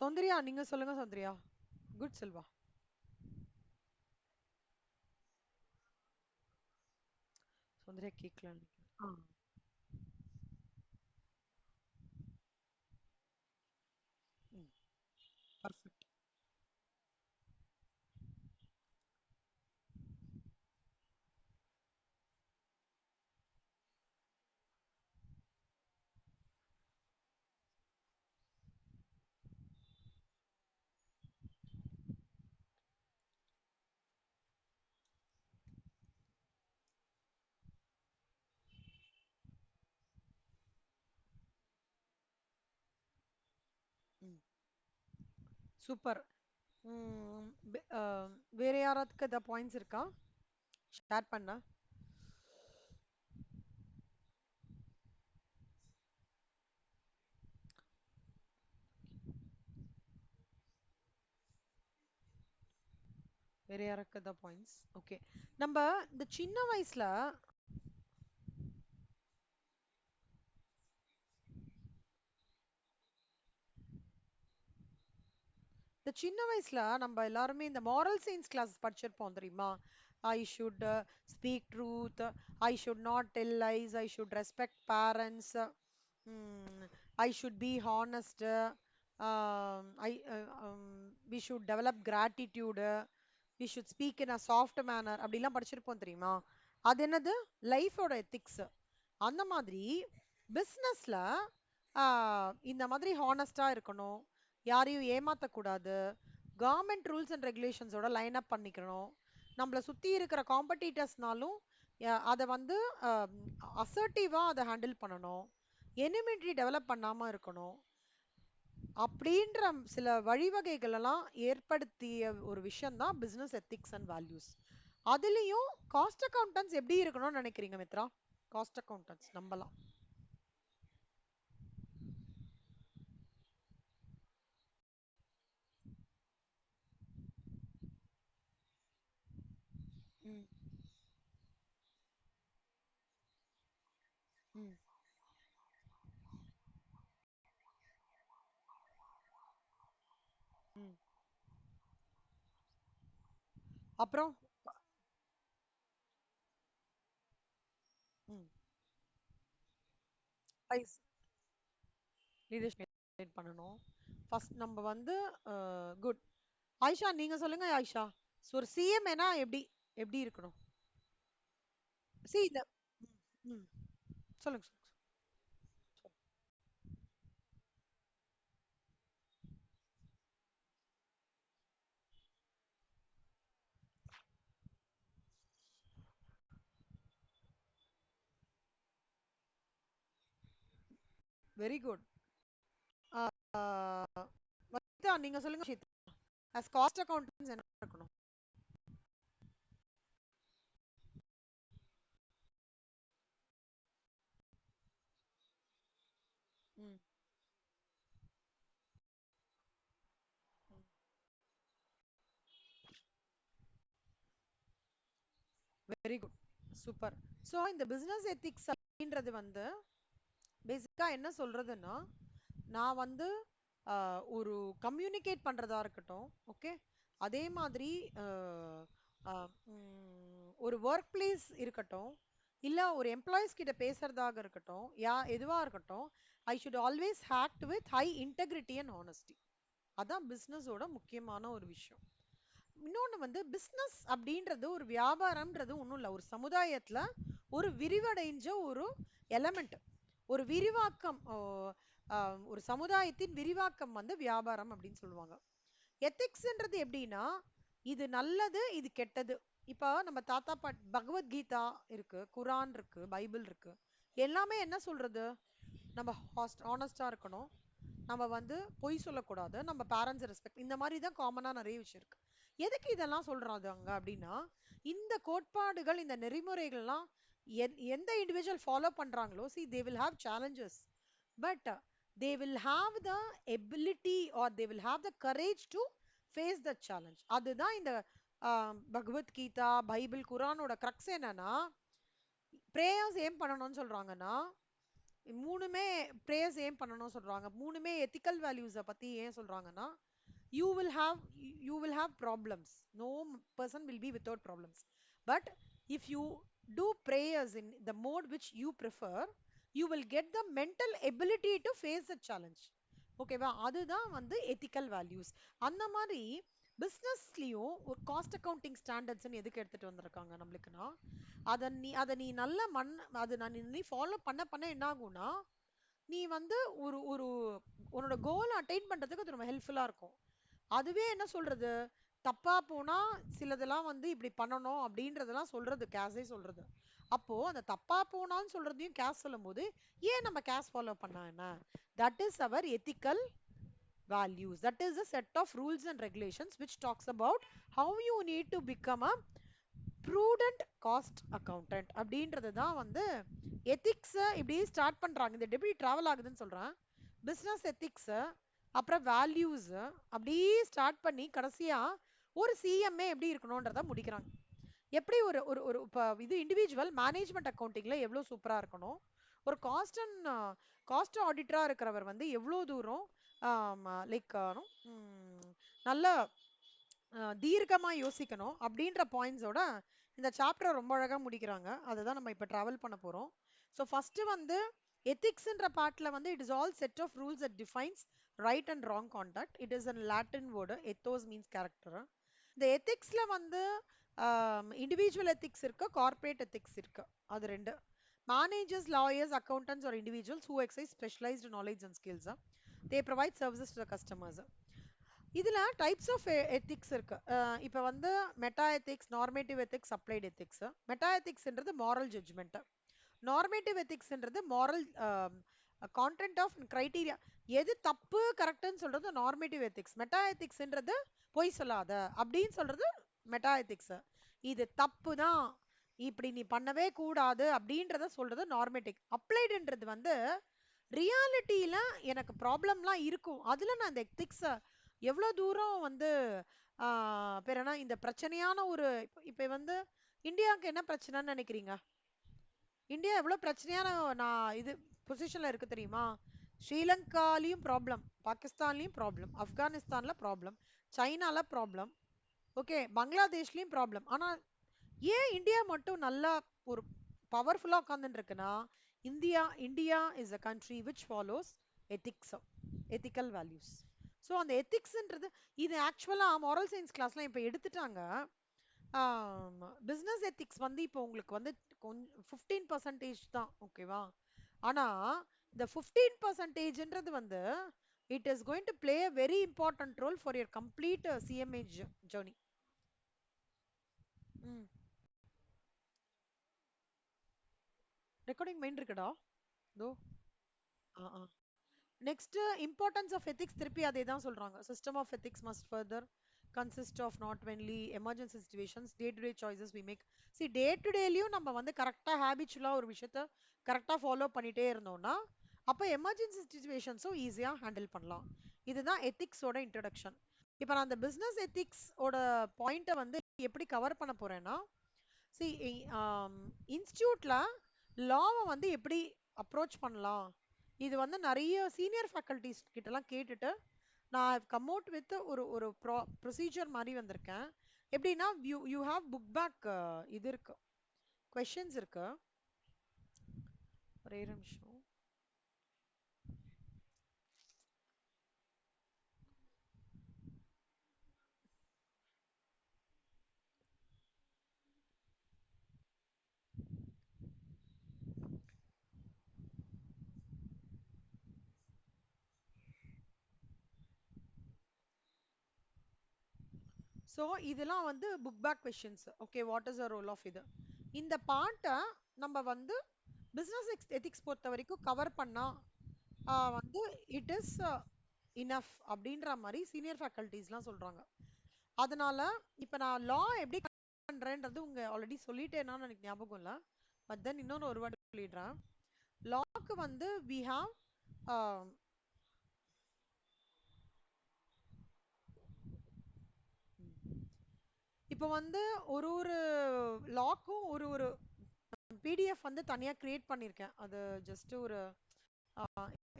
சௌந்தர்யா, நீங்க சொல்லுங்க சௌந்தர்யா. குட் செல்வா. சௌந்தர்யா கேட்கலாம். ஆ. ம். பர்ஃபெக்ட். ம். சூப்பர். ம். வேற யாராத்துக்கு ஏதாவது பாயிண்ட்ஸ் இருக்கா ஷேர் பண்ண? வேற யாருக்கு ஏதாவது பாயிண்ட்ஸ்? ஓகே. நம்ம இந்த சின்ன வயசுல இந்த சின்ன வயசுல நம்ம எல்லாருமே இந்த மாரல் சயின்ஸ் கிளாஸ் படிச்சிருப்போம் தெரியுமா? I should speak truth, I should not tell lies, I should respect parents, I should be honest, I we should develop gratitude, we should speak in a soft manner அப்படிலாம் படிச்சிருப்போம் தெரியுமா? அது என்னது? லைஃபோட ethics. அந்த மாதிரி பிஸ்னஸ்ல இந்த மாதிரி ஹானஸ்டா இருக்கணும், யாரையும் ஏமாத்தக்கூடாது, கவர்மெண்ட் ரூல்ஸ் அண்ட் ரெகுலேஷன்ஸோட லைன் அப் பண்ணிக்கணும், நம்மள சுத்தி இருக்கிற காம்படிட்டர்ஸ்னாலும் அதை வந்து அசர்ட்டிவா அதை ஹேண்டில் பண்ணணும், எனிமிட்டி டெவலப் பண்ணாம இருக்கணும், அப்படின்ற சில வழிவகைகள் எல்லாம் ஏற்படுத்திய ஒரு விஷயம் தான் பிசினஸ் எத்திக்ஸ் அண்ட் வேல்யூஸ். அதுலயும் காஸ்ட் அக்கௌண்டன்ஸ் எப்படி இருக்கணும்னு நினைக்கிறீங்க மித்ரா? காஸ்ட் அக்கௌண்டன்ஸ் நம்பலாம். ம். ம். ம். அப்புறம் ம். லீடர்ஷிப் பண்ணணும். ஃபர்ஸ்ட் நம்ம வந்து குட். ஆயிஷா, நீங்க சொல்லுங்க ஆயிஷா. ஒரு சிஎம்ஏனா எப்படி எப்படி இருக்கணும்? சி இந்த ம். சொல்லுங்க சொல்லுங்க. Very good. வனிதா, நீங்க சொல்லுங்க ஷித். as காஸ்ட் அக்கௌண்டன்ஸ் என்ன இருக்கணும்? ம். Very good. சூப்பர். ஸோ இந்த பிசினஸ் எத்திக்ஸ் அப்படின்றது வந்து பேசிக்கா என்ன சொல்றதுன்னா, நான் வந்து ஒரு கம்யூனிகேட் பண்றதா இருக்கட்டும், ஓகே, அதே மாதிரி அஹ், ஒரு ஒர்க் பிளேஸ் இருக்கட்டும், இல்ல ஒரு எம்ப்ளாயிஸ் கிட்ட பேசுறதாக இருக்கட்டும், எதுவா இருக்கட்டும், I should always act with high integrity and honesty. அதான் பிசினஸோட முக்கியமான ஒரு விஷயம். இன்னொன்னு வந்து பிசினஸ் அப்படின்றது ஒரு வியாபாரம்ன்றது ஒண்ணும் இல்ல, ஒரு சமுதாயத்துல ஒரு விரிவடைஞ்ச ஒரு எலமெண்ட், ஒரு விரிவாக்கம், ஒரு சமுதாயத்தின் விரிவாக்கம் வந்து வியாபாரம் அப்படின்னு சொல்லுவாங்க. எத்திக்ஸ்ன்றது எப்படின்னா, இது நல்லது இது கெட்டது. இப்ப நம்ம தாத்தா பாட் பகவத்கீதா இருக்கு, குரான் இருக்கு, பைபிள் இருக்கு. எல்லாமே என்ன சொல்றது? நம்ம ஹானஸ்டா இருக்கணும், நம்ம வந்து பொய் சொல்லக்கூடாது, நம்ம பேரண்ட்ஸ் ரெஸ்பெக்ட், இந்த மாதிரி தான் காமனா நிறைய விஷயம் இருக்கு. எதுக்கு இதெல்லாம் சொல்றாங்க அப்படின்னா, இந்த கோட்பாடுகள் இந்த நெறிமுறைகள்லாம் எந்த இண்டிவிஜுவல் ஃபாலோ பண்றாங்களோ, see they will have challenges, but they will have the ability or they will have the courage to face the challenge. அதுதான் இந்த பகவத்கீதா பைபிள் குரானோட கிரக்ஸ். என்னன்னா, பிரேயர்ஸ் ஏன் பண்ணணும்னு சொல்றாங்கன்னா, மூணுமே பிரேயர்ஸ் ஏன் பண்ணணும் சொல்றாங்க, மூணுமே எத்திக்கல் வேல்யூஸை பத்தி ஏன் சொல்றாங்கன்னா, you will have you will have problems. No person will be without problems, but if you do prayers in the mode which you prefer, you will get the mental ability to face the challenge. ஓகேவா, அதுதான் வந்து ethical values. அந்த மாதிரி பிசினஸ்லயும் ஒரு cost accounting standards எதுக்கு எடுத்துட்டு வந்திருக்காங்க நம்மளுக்குன்னா, அதை நீ நல்ல நீ ஃபாலோ பண்ண பண்ண என்ன ஆகும்னா, நீ வந்து ஒரு ஒரு உன்னோட கோல் அட்டைன் பண்றதுக்கு அது ரொம்ப ஹெல்ப்ஃபுல்லா இருக்கும். அதுவே என்ன சொல்றது, தப்பா போனா சிலதெல்லாம் வந்து இப்படி பண்ணணும் அப்படின்றதெல்லாம் சொல்றது கேஸே சொல்றது. அப்போ அந்த தப்பா போனான்னு சொல்றதையும் கேஸ் சொல்லும் போது, ஏன் நம்ம கேஸ் ஃபாலோ பண்ணா என்ன? That is our ethical values. That is a set of rules and regulations which talks about how you need to become a prudent cost accountant அப்படின்றது தான் வந்து எத்திக்ஸ். இப்படி ஸ்டார்ட் பண்றாங்க, இந்த எப்படி டிராவல் ஆகுதுன்னு சொல்றேன். பிசினஸ் எத்திக்ஸ், அப்புறம் வேல்யூஸ், அப்படியே ஸ்டார்ட் பண்ணி கடைசியா ஒரு சிஎம்ஏ எப்படி இருக்கணும்ன்றத முடிக்கிறாங்க. எப்படி ஒரு ஒரு ஒரு இப்போ இது இண்டிவிஜுவல் மேனேஜ்மெண்ட் அக்கௌண்டிங்ல எவ்வளவு சூப்பரா இருக்கணும், ஒரு காஸ்ட் ஆடிட்டரா இருக்கிறவர் வந்து எவ்வளவு தூரம் லைக் நல்ல தீர்க்கமா யோசிக்கணும் அப்படின்ற பாயிண்ட்ஸோட இந்த சாப்டர் ரொம்ப அழகா முடிக்கிறாங்க. அதை தான் நம்ம இப்போ டிராவல் பண்ண போறோம். ஸோ ஃபர்ஸ்ட் வந்து எத்திக்ஸ்ன்ற பார்ட்ல வந்து it is all set of rules that defines right and wrong conduct. It is a Latin word, ethos means character. இந்த எத்திக்ஸ்ல வந்து இண்டிவிஜுவல் எத்திக்ஸ் இருக்கு, கார்ப்பரேட் எத்திக்ஸ் இருக்கு. அது ரெண்டு. Managers, lawyers, accountants are individuals who exercise specialised knowledge and skills, they provide services to the customers. இதுல types of ethics இருக்கு. இப்போ வந்து meta ethics, normative ethics, applied ethics. Meta எத்திக்ஸ்ன்றது moral judgement. Normative எத்திக்ஸ்ன்றது moral content of criteria, எது தப்பு கரெக்ட்னு சொல்றது normative ethics. Meta எத்திக்ஸ்ன்றது பொய் சொல்லாத அப்படின்னு சொல்றது மெட்டா எத்திக்ஸ். இது தப்பு தான், இப்படி நீ பண்ணவே கூடாது அப்படின்றத சொல்றது நார்மேட்டிக். அப்ளைடுன்றது வந்து ரியாலிட்டியில எனக்கு ப்ராப்ளம்லாம் இருக்கும், அதுல நான் இந்த எத்திக்ஸை எவ்வளவு தூரம் வந்து பேர் என்ன இந்த பிரச்சனையான ஒரு இப்ப வந்து இந்தியாவுக்கு என்ன பிரச்சனைன்னு நினைக்கிறீங்க? இந்தியா எவ்வளவு பிரச்சனையான நான் இது பொசிஷன்ல இருக்கு தெரியுமா? ஸ்ரீலங்காலையும் ப்ராப்ளம், பாகிஸ்தான்லயும் ப்ராப்ளம், ஆப்கானிஸ்தான்ல ப்ராப்ளம், சைனால ப்ராப்ளம், ஓகே, பங்களாதேஷ்லயும் ப்ராப்ளம். ஆனா ஏன் இந்தியா மட்டும் நல்லா ஒரு பவர்ஃபுல்லா உட்கார்ந்துட்டு இருக்குன்னா, India is a country which follows ethics, ethical values. So அந்த எத்திக்ஸ்ன்றது இது ஆக்சுவலா மாரல் சயின்ஸ் கிளாஸ்லாம் இப்போ எடுத்துட்டாங்க. பிசினஸ் எத்திக்ஸ் வந்து இப்போ உங்களுக்கு வந்து கொஞ்சம் 15% தான், ஓகேவா? ஆனா இந்த 15%ன்றது வந்து it is going to play a very important role for your complete CMA journey. Hmm. Recording mind இருக்குடா தோ. நெக்ஸ்ட் இம்பார்ட்டன்ஸ் ஆஃப் எத்திக்ஸ் திருப்பி அதே தான் சொல்றாங்க. System of ethics must further consist of not only emergency situations, day to day choices we make. சி day to டேலையும் நம்ம வந்து கரெக்டா ஹேபிச்சுவலா ஒரு விஷயத்த கரெக்டா ஃபாலோ பண்ணிட்டே இருந்தோம்னா அப்போ எமர்ஜென்சி சிச்சுவேஷன்ஸும் ஈஸியா ஹேண்டில் பண்ணலாம். இதுதான் எத்திக்ஸோட இன்ட்ரடக்ஷன். இப்போ நான் அந்த பிசினஸ் எத்திக்ஸ் ஓட பாயிண்ட்டை வந்து எப்படி கவர் பண்ண போறேன்னா, சி இன்ஸ்டியூட்ல லாவை வந்து எப்படி அப்ரோச் பண்ணலாம், இது வந்து நிறைய சீனியர் ஃபேக்கல்டிஸ் கிட்டலாம் கேட்டுட்டு நான் கம் அவுட் வித் ஒரு ஒரு ப்ரொசீஜர் மாதிரி வந்திருக்கேன். எப்படின்னா யூ ஹாவ் புக் பேக், இது இருக்கு, கொஷின்ஸ் இருக்கு. ஒரே நிமிஷம். ஸோ இதெல்லாம் வந்து book back questions. Okay, what is the role of இது, இந்த பார்ட்டை நம்ம வந்து பிஸ்னஸ் எத்திக்ஸ் பொறுத்த வரைக்கும் கவர் பண்ணா வந்து இட் இஸ் இனஃப் அப்படின்ற மாதிரி சீனியர் ஃபேக்கல்டிஸ்லாம் சொல்றாங்க. அதனால இப்போ நான் லா எப்படி பண்றேன்றது உங்க ஆல்ரெடி சொல்லிட்டேனான்னு எனக்கு ஞாபகம் இல்லை, பட் தென் இன்னொரு ஒரு வாட்டி சொல்லிடுறேன். லாக்கு வந்து வி ஹாவ் இப்போ வந்து ஒரு ஒரு லாக்கும் ஒரு ஒரு பிடிஎஃப் வந்து தனியா கிரியேட் பண்ணியிருக்கேன். அது ஜஸ்ட் ஒரு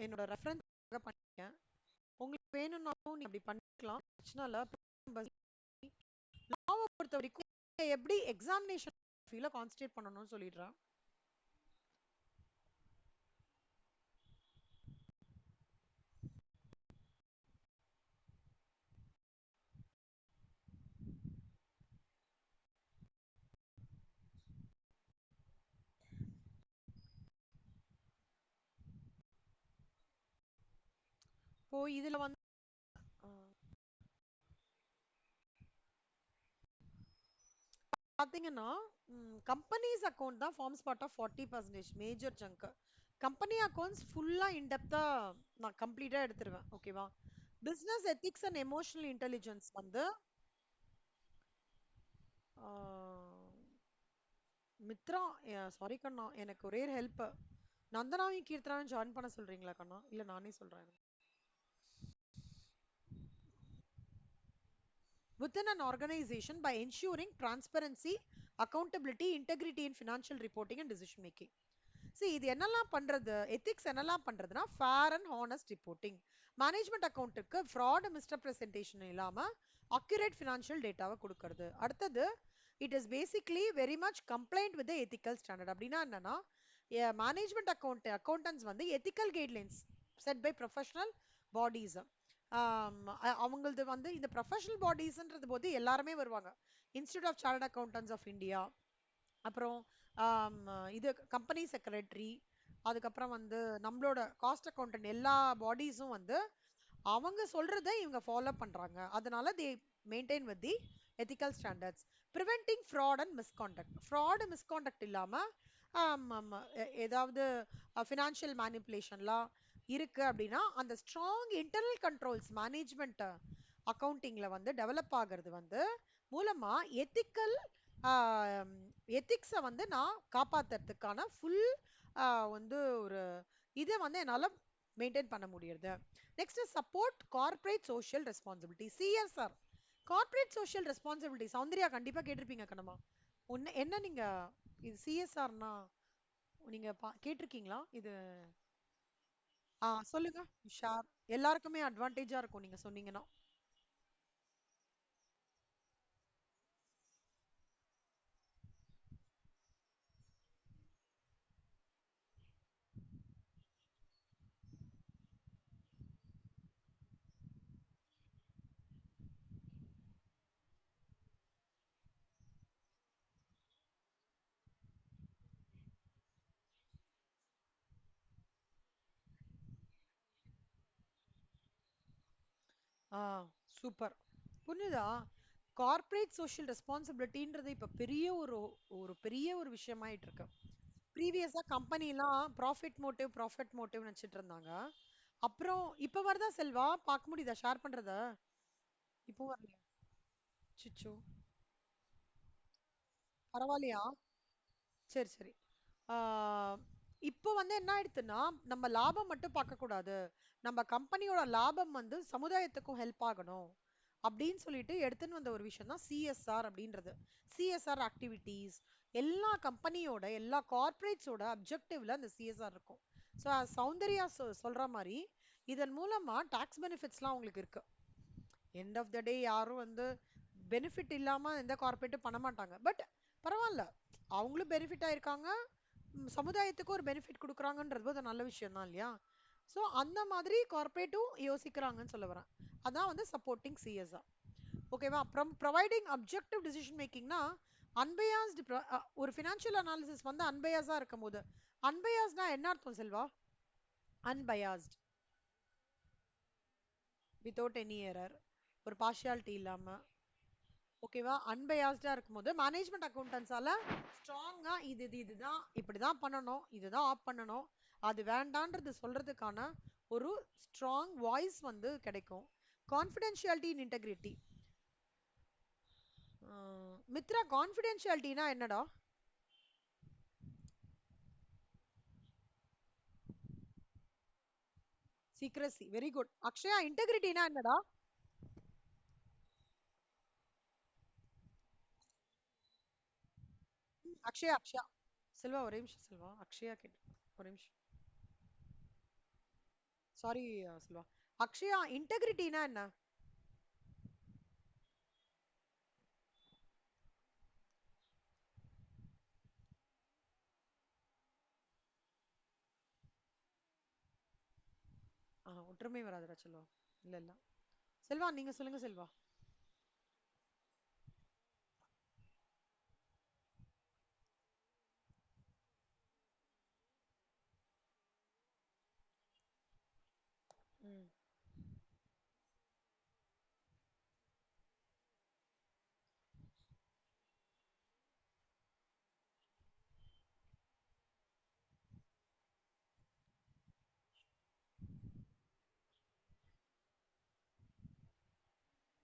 என்னோட ரெஃபரன்ஸ் பண்ணிருக்கேன். உங்களுக்கு வேணும்னாலும் நீ அப்படி பண்ணிக்கலாம், பிரச்சனை இல்ல. லாவை பொறுத்த வரைக்கும் எப்படி எக்ஸாமினேஷன் ஃபீல கான்சென்ட்ரேட் பண்ணணும்னு சொல்லிடுறேன். இப்போ இதுல வந்து பாத்தீங்கன்னா கம்பெனிஸ் அக்கௌண்ட் தான் forms part of 40% major chunk. Company accounts ஃபுல்லா இன்டெப்தா நான் கம்ப்ளீட்டா எடுத்துருவேன். ஓகேவா? Business ethics and emotional intelligence வந்து மித்ரா, சாரி கண்ணா, எனக்கு ஒரே ஹெல்ப். நந்தனாவையும் கீர்த்தனாவையும் ஜாயின் பண்ண சொல்றீங்களா கண்ணா? இல்ல நானே சொல்றேன். Within an organization by ensuring transparency, accountability, integrity in financial reporting and decision making. See, இது என்னெல்லாம் பண்றது, எத்திக்ஸ் என்னெல்லாம் பண்றதுன்னா fair and honest reporting, management அக்கௌண்ட்டுக்கு ஃப்ராட் மிஸ்ரெப்ரசன்டேஷன் இல்லாம அக்யூரேட் ஃபினான்ஷியல் டேட்டாவை கொடுக்கறது. அடுத்தது it is basically very much compliant with ethical standard. அப்படின்னா என்னன்னா மேனேஜ்மெண்ட் அக்கௌண்டன்ஸ் வந்து ethical guidelines set by professional bodies. அவங்களது வந்து இந்த ப்ரொஃபஷனல் பாடிஸ்ன்றது போது எல்லாருமே வருவாங்க. Institute of chartered accountants of India, அப்புறம் ஆம், இது கம்பெனி செக்ரட்டரி, அதுக்கப்புறம் வந்து நம்மளோட காஸ்ட் அக்கௌண்டன்ட், எல்லா பாடிஸும் வந்து அவங்க சொல்றதை இவங்க ஃபாலோ பண்றாங்க. அதனால they maintain with the ethical standards. Preventing fraud and misconduct. Fraud misconduct இல்லாம ஏதாவது ஃபினான்ஷியல் மேனிப்புலேஷன்லாம் இருக்கு அப்படின்னா அந்த ஸ்ட்ராங் இன்டர்னல் கண்ட்ரோல்ஸ் மேனேஜ்மெண்ட் அக்கவுண்டிங்ல வந்து டெவலப் ஆகிறது வந்து மூலமா எத்திக்கல் எத்திக்ஸை வந்து நான் காப்பாத்துறதுக்கான ஃபுல் வந்து ஒரு இதை வந்து என்னால மெயின்டைன் பண்ண முடியுது. Next support corporate social responsibility, CSR. Corporate social responsibility Soundarya கண்டிப்பா கேட்டிருப்பீங்க கண்ணம்மா. என்ன நீங்க இது சிஎஸ்ஆர்னா நீங்க கேட்டிருக்கீங்களா இது? சொல்லுங்க. ஷார் எல்லாருக்குமே அட்வான்டேஜா இருக்கும் நீங்க சொன்னீங்கன்னா. ஆ சூப்பர். புரியுதா? கார்ப்பரேட் சோஷியல் ரெஸ்பான்சிபிலிட்டின்றது இப்ப பெரிய ஒரு ஒரு பெரிய ஒரு விஷயமாயிட்டு இருக்கு. ப்ரீவியஸா கம்பெனி எல்லாம் ப்ராஃபிட் மோட்டிவ் நினைச்சிட்டு இருந்தாங்க. அப்புறம் இப்ப வருதா செல்வா? பார்க்க முடியுதா ஷேர் பண்றத? இப்போ வரலையா? சிச்சோ, பரவாயில்லையா? சரி சரி. ஆஹ் இப்போ வந்து என்ன ஆயிடுச்சுன்னா நம்ம லாபம் மட்டும் பார்க்க கூடாது, நம்ம கம்பெனியோட லாபம் வந்து சமுதாயத்துக்கும் ஹெல்ப் ஆகணும் அப்படின்னு சொல்லிட்டு எடுத்துன்னு வந்த ஒரு விஷயம் தான் சிஎஸ்ஆர் அப்படின்றது. சிஎஸ்ஆர் ஆக்டிவிட்டீஸ் எல்லா கம்பெனியோட எல்லா கார்ப்பரேட்ஸோட அப்ஜெக்டிவ்ல அந்த சிஎஸ்ஆர் இருக்கும். ஸோ சௌந்தர்யா சொல்ற மாதிரி இதன் மூலமா டாக்ஸ் பெனிஃபிட்ஸ்லாம் உங்களுக்கு இருக்கு. எண்ட் ஆஃப் த டே யாரும் வந்து பெனிஃபிட் இல்லாம எந்த கார்ப்பரேட்டும் பண்ண மாட்டாங்க. பட் பரவாயில்ல, அவங்களும் பெனிஃபிட் ஆயிருக்காங்க, சமுதாயத்துக்கு ஒரு பெனிஃபிட் கொடுக்குறாங்கன்றது ஒரு நல்ல விஷயம் தான் இல்லையா? ஸோ அந்த மாதிரி கார்ப்பரேட்டும் யோசிக்கிறாங்கன்னு சொல்ல வரேன். அதான் வந்து சப்போர்ட்டிங் சிஎஸ்ஆர். ஓகேவா? அப்புறம் ப்ரொவைடிங் அப்ஜெக்டிவ் டிசிஷன் மேக்கிங்னா அன்பயாஸ்டு. ஒரு ஃபினான்ஷியல் அனாலிசிஸ் வந்து அன்பயாஸா இருக்கும் போது, அன்பயாஸ்னா என்ன அர்த்தம் Selva? Unbiased, without any error, ஒரு பார்ஷியாலிட்டி இல்லாம. ஓகேவா? அன்பயாஸ்டா இருக்கும்போது மேனேஜ்மெண்ட் அக்கௌண்டன்ஸால ஸ்ட்ராங்கா இதுதான் இப்படிதான் பண்ணணும், இதுதான் ஆப் பண்ணணும், அது வேண்டான்றது சொல்றதுக்கான ஒரு ஸ்ட்ராங் வாய்ஸ் வந்து கிடைக்கும். Confidentiality in integrity. மித்ரா, கான்ஃபிடென்ஷியாலிட்டினா என்னடா? Secrecy, very good. அக்ஷயா, இன்டெகிரிட்டினா என்னடா? அக்ஷயா செல்வா, ஒரே நிமிஷம் செல்வா, அக்ஷயா கேட்டு ஒரே நிமிஷம். சாரி செல்வா. அக்ஷயா, இன்டெகிரிட்டினா என்ன? ஒற்றுமை வராதுடா செல்வா. இல்ல இல்ல. செல்வா நீங்க சொல்லுங்க செல்வா. ம்.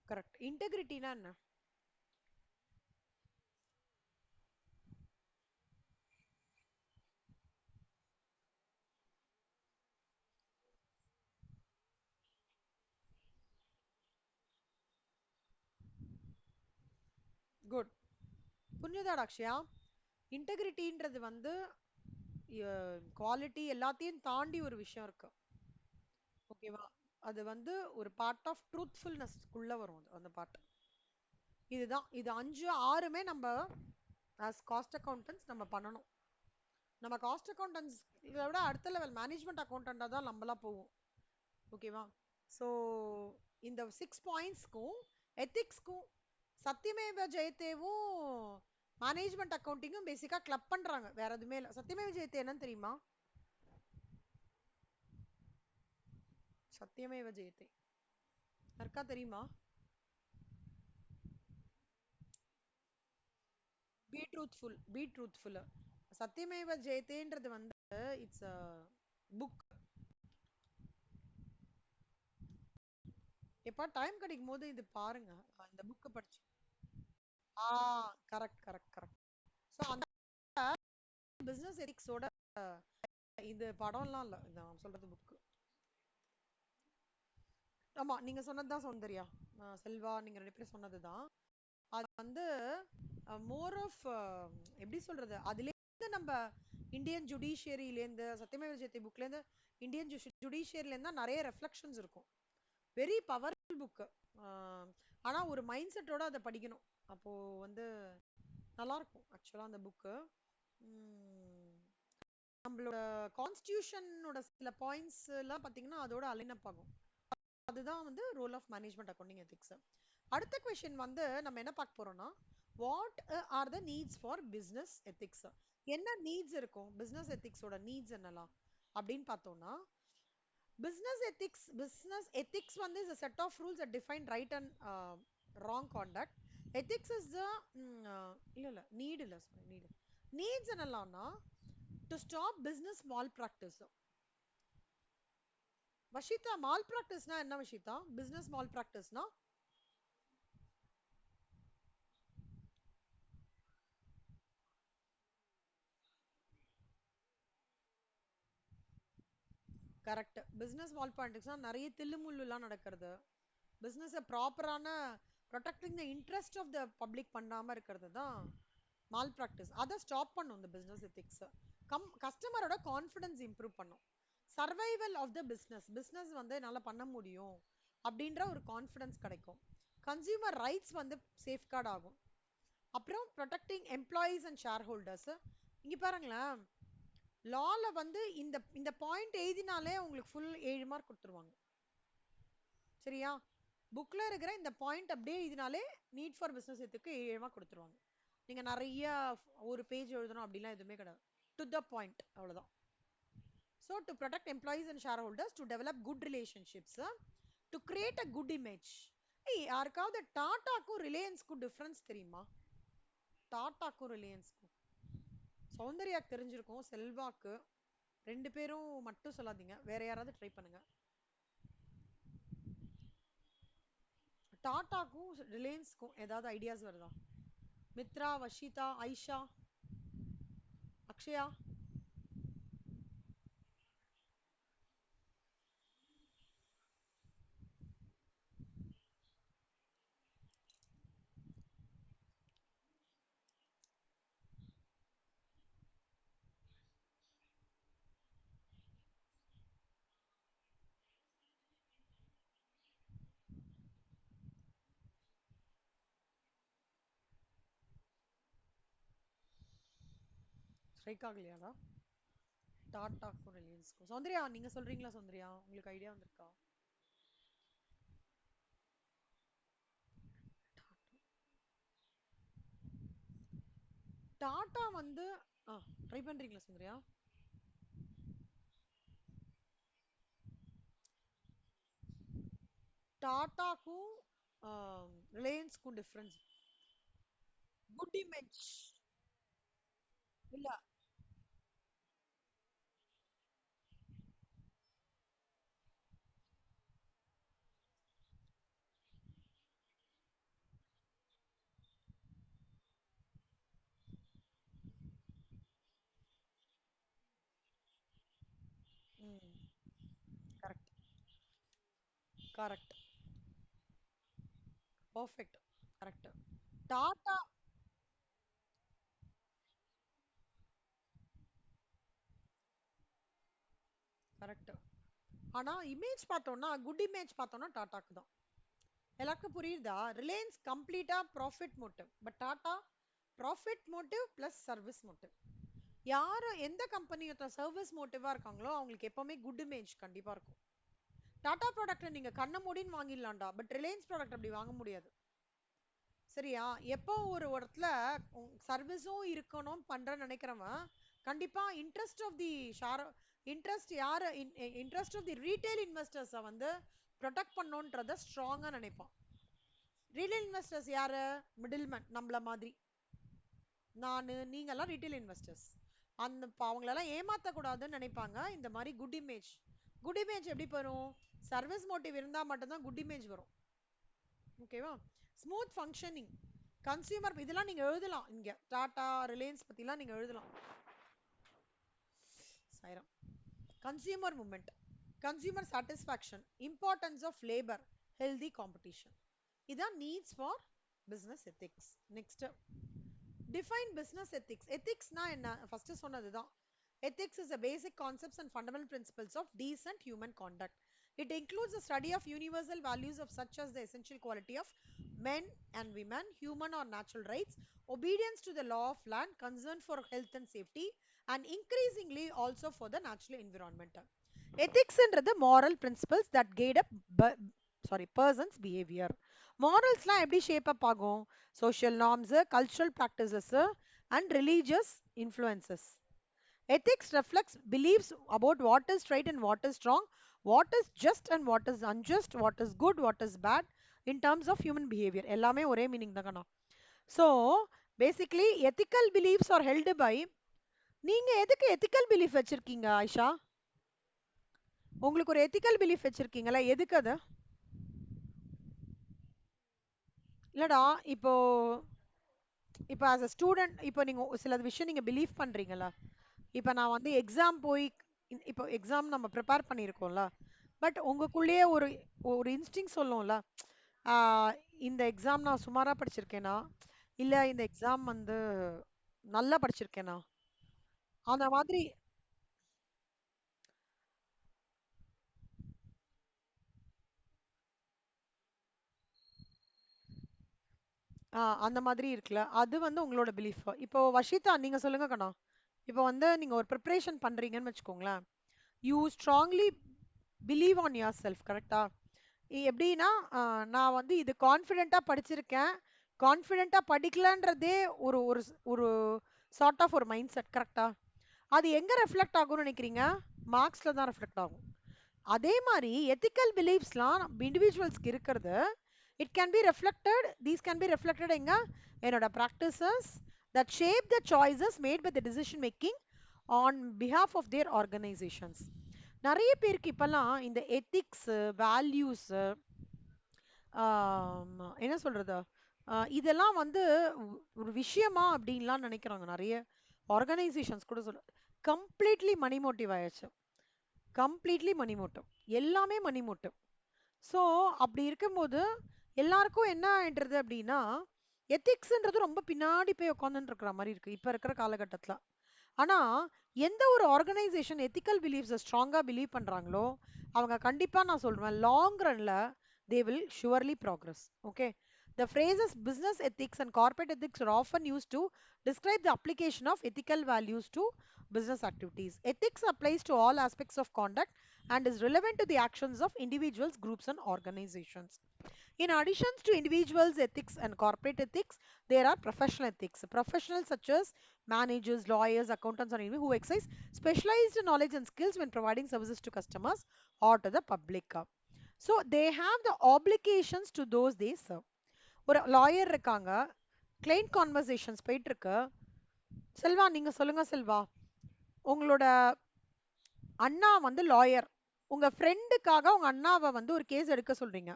கரெக்ட். இன்டெகிரிட்டினா என்ன? குட். புரிஞ்சுதாடா அக்ஷயா? இன்டெகிரிட்டின்றது வந்து குவாலிட்டி எல்லாத்தையும் தாண்டி ஒரு விஷயம் இருக்கு. ஓகேவா? அது வந்து ஒரு பார்ட் ஆஃப் ட்ரூத்ஃபுல்னஸ்க்குள்ள வரும் அது, அந்த பார்ட். இதுதான் இது 5 6மே நம்ம as காஸ்ட் அக்கௌண்டன்ட்ஸ் நம்ம பண்ணணும். நம்ம காஸ்ட் அக்கௌண்டன்ட்ஸ் இதை விட அடுத்த லெவல் மேனேஜ்மெண்ட் அக்கௌண்டண்டா தான் நம்மளா போவோம். ஓகேவா? ஸோ இந்த 6 பாயிண்ட்ஸ்க்கும் எத்திக்ஸ்க்கும் சத்தியமேவ ஜெயத்தேவும் மேனேஜ்மெண்ட் அக்கௌண்டிங்கும் பேசிக்கா கிளப் பண்றாங்க. வேற எதுவுமே இல்லை. சத்தியமேவ ஜெயத்தே என்னன்னு தெரியுமா? சத்தியமேவ ஜெயத்தே யாருக்கா தெரியுமா? Be truthful. சத்தியமேவ ஜெயத்தேன்றது வந்து இட்ஸ் அ புக். எப்ப டைம் கிடைக்கும் போது இது பாருங்க. இந்த புக்கை படிச்சு. ஆ கரெக்ட் கரெக்ட் கரெக்ட். ஸோ அந்த பிசினஸ் எத்திக்ஸோட இது படம்லாம் இல்ல, நான் சொல்றது புக்கு. ஆமா, நீங்க சொன்னதுதான் சௌந்தர்யா. செல்வா நீங்க 2 பேரும் சொன்னதுதான். அது வந்து மோர் ஆஃப் எப்படி சொல்றது, அதுல இருந்து நம்ம இந்தியன் ஜுடிஷியரியில இருந்து சத்தியமேவ ஜெயதே புக்ல இருந்து இந்தியன் ஜுடிஷியரில இருந்தா நிறைய ரெஃப்ளெக்ஷன்ஸ் இருக்கும். Very powerful book. ஆனா ஒரு மைண்ட் செட்டோட அதை படிக்கணும். அப்போ வந்து நல்லா இருக்கும் ஆக்சுவலா அந்த புக்கு. நம்மளோட கான்ஸ்டியூஷனோட சில பாயிண்ட்ஸ் எல்லாம் பாத்தீங்கன்னா அதோட அலைன் அப் ஆகும். அதுதான் வந்து role of management accounting ethics. அடுத்த கொஸ்டின் வந்து நம்ம என்ன பார்க்க போறோம்னா, what are the needs for business ethics? என்ன நீட்ஸ் இருக்கும் பிசினஸ் எத்திக்ஸோட நீட்ஸ் என்னலாம் அப்படின்னு பார்த்தோம்னா, பிசினஸ் எத்திக்ஸ் வந்து is a set of rules that define right and wrong conduct. Ethics is the இல்ல இல்ல நீட் இல்ல sorry நீட். நீட்ஸ் என்னலாம்னா to stop business malpractice. Vashitha, மால் பிராக்டிஸ்னா என்ன வஷிதா? பிசினஸ் மால் பிராக்டிஸ்னா கரெக்ட். பிசினஸ் மால் பிராக்டிஸ்னா நிறைய தில்லுமுல்லுலாம் நடக்கிறது. பிசினஸ் ப்ராப்பரான protecting the interest of the public பண்ணாம இருக்கிறது தான் மால் பிராக்டிஸ். அதை ஸ்டாப் பண்ணும் இந்த பிசினஸ் எத்திக்ஸ். கஸ்டமரோட கான்ஃபிடன்ஸ் இம்ப்ரூவ் பண்ணும். சர்வைவல் ஆஃப் த பிசினஸ் வந்து என்னால பண்ண முடியும் அப்படின்ற ஒரு கான்ஃபிடன்ஸ் கிடைக்கும். கன்சியூமர் ரைட்ஸ் வந்து சேஃப்கார்ட் ஆகும். அப்புறம் protecting employees and share holders. இங்க பாருங்களேன், லால வந்து இந்த இந்த பாயிண்ட் எழுதினாலே உங்களுக்கு ஃபுல் 7 மார்க் கொடுத்துருவாங்க. சரியா? புக்ல இருக்கிற இந்த பாயிண்ட் அப்படியே எழுதினாலே நீட் ஃபார் பிசினஸ் எத்துக்கு 7 மார்க் கொடுத்துருவாங்க. நீங்க நிறைய ஒரு பேஜ் எழுதணும் அப்படிலாம் எதுவுமே கிடையாது. டு த பாயிண்ட், அவ்வளவுதான். So to protect employees and share holders, to develop good relationships, to create a good image. யாருக்காவது டாட்டாக்கும் ரிலையன்ஸ்க்கும் டிஃபரன்ஸ் தெரியுமா? டாட்டாக்கும் ரிலையன்ஸ்க்கும் சௌந்தர்யாக்கு தெரிஞ்சிருக்கும், செல்வாக்கு. 2 பேரும் மட்டும் சொல்லாதீங்க, வேற யாராவது ட்ரை பண்ணுங்க. டாட்டாக்கும் ரிலையன்ஸ்க்கும் ஏதாவது ஐடியாஸ் வருதா? மித்ரா, வஷிதா, ஐஷா, அக்ஷயா. ஸ்ட்ரைக் ஆகலையாடா? டாட்டாக்கும் ரிலையன்ஸ்க்கும். சௌந்தர்யா நீங்க சொல்றீங்களா? சௌந்தர்யா உங்களுக்கு ஐடியா வந்திருக்கா? டாடா வந்து ட்ரை பண்றீங்களா சௌந்தர்யா? டாட்டாக்கும் ரிலையன்ஸ்க்கும் டிஃபரன்ஸ். Good image. இல்ல. ம். Correct. Correct. Perfect. Correct. Tata. Correct. ஆனா இமேஜ் பார்த்தோம்னா குட் இமேஜ் பார்த்தோம்னா டாடாக்கு தான். எல்லாருக்கும் புரியுதா? ரிலையன்ஸ் கம்ப்ளீட்டா profit motive, but Tata profit motive plus service motive. யாரு எந்த கம்பெனியோட சர்வீஸ் மோட்டிவா இருக்காங்களோ அவங்களுக்கு எப்பவுமே குட் இமேஜ் கண்டிப்பா இருக்கும். டாடா ப்ராடக்ட்ல நீங்க கண்ண மூடின்னு வாங்கிடலாம்டா, பட் ரிலையன்ஸ் ப்ராடக்ட் அப்படி வாங்க முடியாது. சரியா? எப்போ ஒரு இடத்துல சர்வீஸும் இருக்கணும் பண்றேன்னு நினைக்கிறவன் கண்டிப்பா interest of the share, interest யாரு, இன்ட்ரெஸ்ட் ஆஃப் தி ரீட்டைல் இன்வெஸ்டர்ஸை வந்து ப்ரொடெக்ட் பண்ணணுன்றத ஸ்ட்ராங்கா நினைப்பான். ரீட்டைல் இன்வெஸ்டர்ஸ் யாரு? மிடில்மேன் நம்மள மாதிரி. நானு நீங்க எல்லாம் ரீட்டைல் இன்வெஸ்டர்ஸ். அந்த அவங்களெல்லாம் ஏமாத்தக்கூடாதுன்னு நினைப்பாங்க. இந்த மாதிரி குட் இமேஜ். குட் இமேஜ் எப்படி வரும்? சர்வீஸ் மோட்டிவ் இருந்தா மட்டும்தான் குட் இமேஜ் வரும். ஓகேவா? Smooth functioning. கன்சியூமர் இதெல்லாம் நீங்க எழுதலாம் இங்க. டாடா ரிலையன்ஸ் பத்திலாம் நீங்க எழுதலாம். சாயிரம். Consumer movement, consumer satisfaction, importance of labour, healthy competition. இதான் needs for business ethics. Next, define business ethics. எத்திக்ஸ்னா என்ன? ஃபர்ஸ்ட் சொன்னதுதான். Ethics is the basic concepts and fundamental principles of decent human conduct. It includes the study of universal values of such as the essential quality of men and women, human or natural rights, obedience to the law of land, concern for health and safety, and increasingly also for the natural environment. Ethics என்றது moral principles that guide a person's behavior. Moralsலாம் எப்படி shape up ஆகும்? Social norms, cultural practices, and religious influences. Ethics reflects beliefs about what is right and what is wrong, what is just and what is unjust, what is good, what is bad in terms of human behavior. எல்லாமே ஒரே meaning தான் கண்ணா. So, basically, ethical beliefs are held by. நீங்க எதுக்கு ethical belief வச்சிருக்கீங்க ஆயிஷா? உங்களுக்கு ஒரு ethical belief வச்சிருக்கீங்களா? எதுக்கு அது? இல்லடா, இப்போ இப்போ as a student, இப்போ நீங்க சில விஷயம் நீங்க பிலீவ் பண்றீங்களா? இப்போ நான் வந்து எக்ஸாம் போய் இப்போ எக்ஸாம் நம்ம ப்ரிப்பேர் பண்ணியிருக்கோம்ல, பட் உங்களுக்குள்ளேயே ஒரு ஒரு இன்ஸ்டிங் சொல்லும்ல, ஆஹ் இந்த எக்ஸாம் நான் சுமாரா படிச்சிருக்கேனா, இல்ல இந்த எக்ஸாம் வந்து நல்லா படிச்சிருக்கேனா, அந்த மாதிரி. அந்த மாதிரி இருக்குல்ல, அது வந்து உங்களோட பிலீஃப். இப்போ வஷிதா நீங்க சொல்லுங்க கண்ணா. இப்போ வந்து நீங்க ஒரு ப்ரிப்பரேஷன் பண்றீங்கன்னு வச்சுக்கோங்களேன், you strongly believe on your self, கரெக்டா? எப்படின்னா, நான் வந்து இது கான்ஃபிடென்ட்டா படிச்சிருக்கேன், கான்ஃபிடென்ட்டா படிக்கலன்றதே ஒரு ஒரு ஒரு சார்ட் ஆஃப் ஒரு மைண்ட் செட், கரெக்டா? அது எங்க ரெஃப்ளெக்ட் ஆகும்னு நினைக்கிறீங்க? மார்க்ஸ்ல தான் ரெஃப்ளெக்ட் ஆகும். அதே மாதிரி எத்திக்கல் பிலீஃப்ஸ்லாம் இண்டிவிஜுவல்ஸ்க்கு இருக்கிறது, it can be reflected, these can be reflected எங்க? என்னோட practices that shape the choices made by the decision making on behalf of their organisations. நிறைய பேருக்கு இப்பெல்லாம் இந்த எத்திக்ஸ், வேல்யூஸ், என்ன சொல்றது, இதெல்லாம் வந்து ஒரு விஷயமா அப்படின்லாம் நினைக்கிறாங்க நிறைய ஆர்கனைசேஷன்ஸ் கூட. சொல்ல கம்ப்ளீட்லி மணி மோட்டிவ் ஆயிடுச்சு. கம்ப்ளீட்லி மணி மோட்டிவ். எல்லாமே மணி மோட்டிவ். ஸோ அப்படி இருக்கும்போது எல்லாருக்கும் என்ன ஆயிடுறது அப்படின்னா, எத்திக்ஸ்ன்றது ரொம்ப பின்னாடி போய் உட்காந்துட்டு இருக்கிற மாதிரி இருக்கு இப்ப இருக்கிற காலகட்டத்துல. ஆனா எந்த ஒரு ஆர்கனைசேஷன் எத்திக்கல் பிலீஃப்ஸை ஸ்ட்ராங்கா பிலீவ் பண்றாங்களோ அவங்க கண்டிப்பா நான் சொல்றேன் லாங் ரன்ல they will surely progress. Okay. The phrases business ethics and corporate ethics are often used to describe the application of ethical values to business activities. Ethics applies to all aspects of conduct and is relevant to the actions of individuals, groups, and organizations. In addition to individuals' ethics and corporate ethics, there are professional ethics. Professionals such as managers, lawyers, accountants, or anyone who exercise specialized knowledge and skills when providing services to customers or to the public. So they have the obligations to those they serve. ஒரு lawyer இருக்காங்க, client conversations போயிட்டு இருக்கு. செல்வா, நீங்க சொல்லுங்க செல்வா. உங்களோட அண்ணா வந்து lawyer. உங்க ஃப்ரெண்டுக்காக உங்க அண்ணாவை வந்து ஒரு கேஸ் எடுக்க சொல்றீங்க.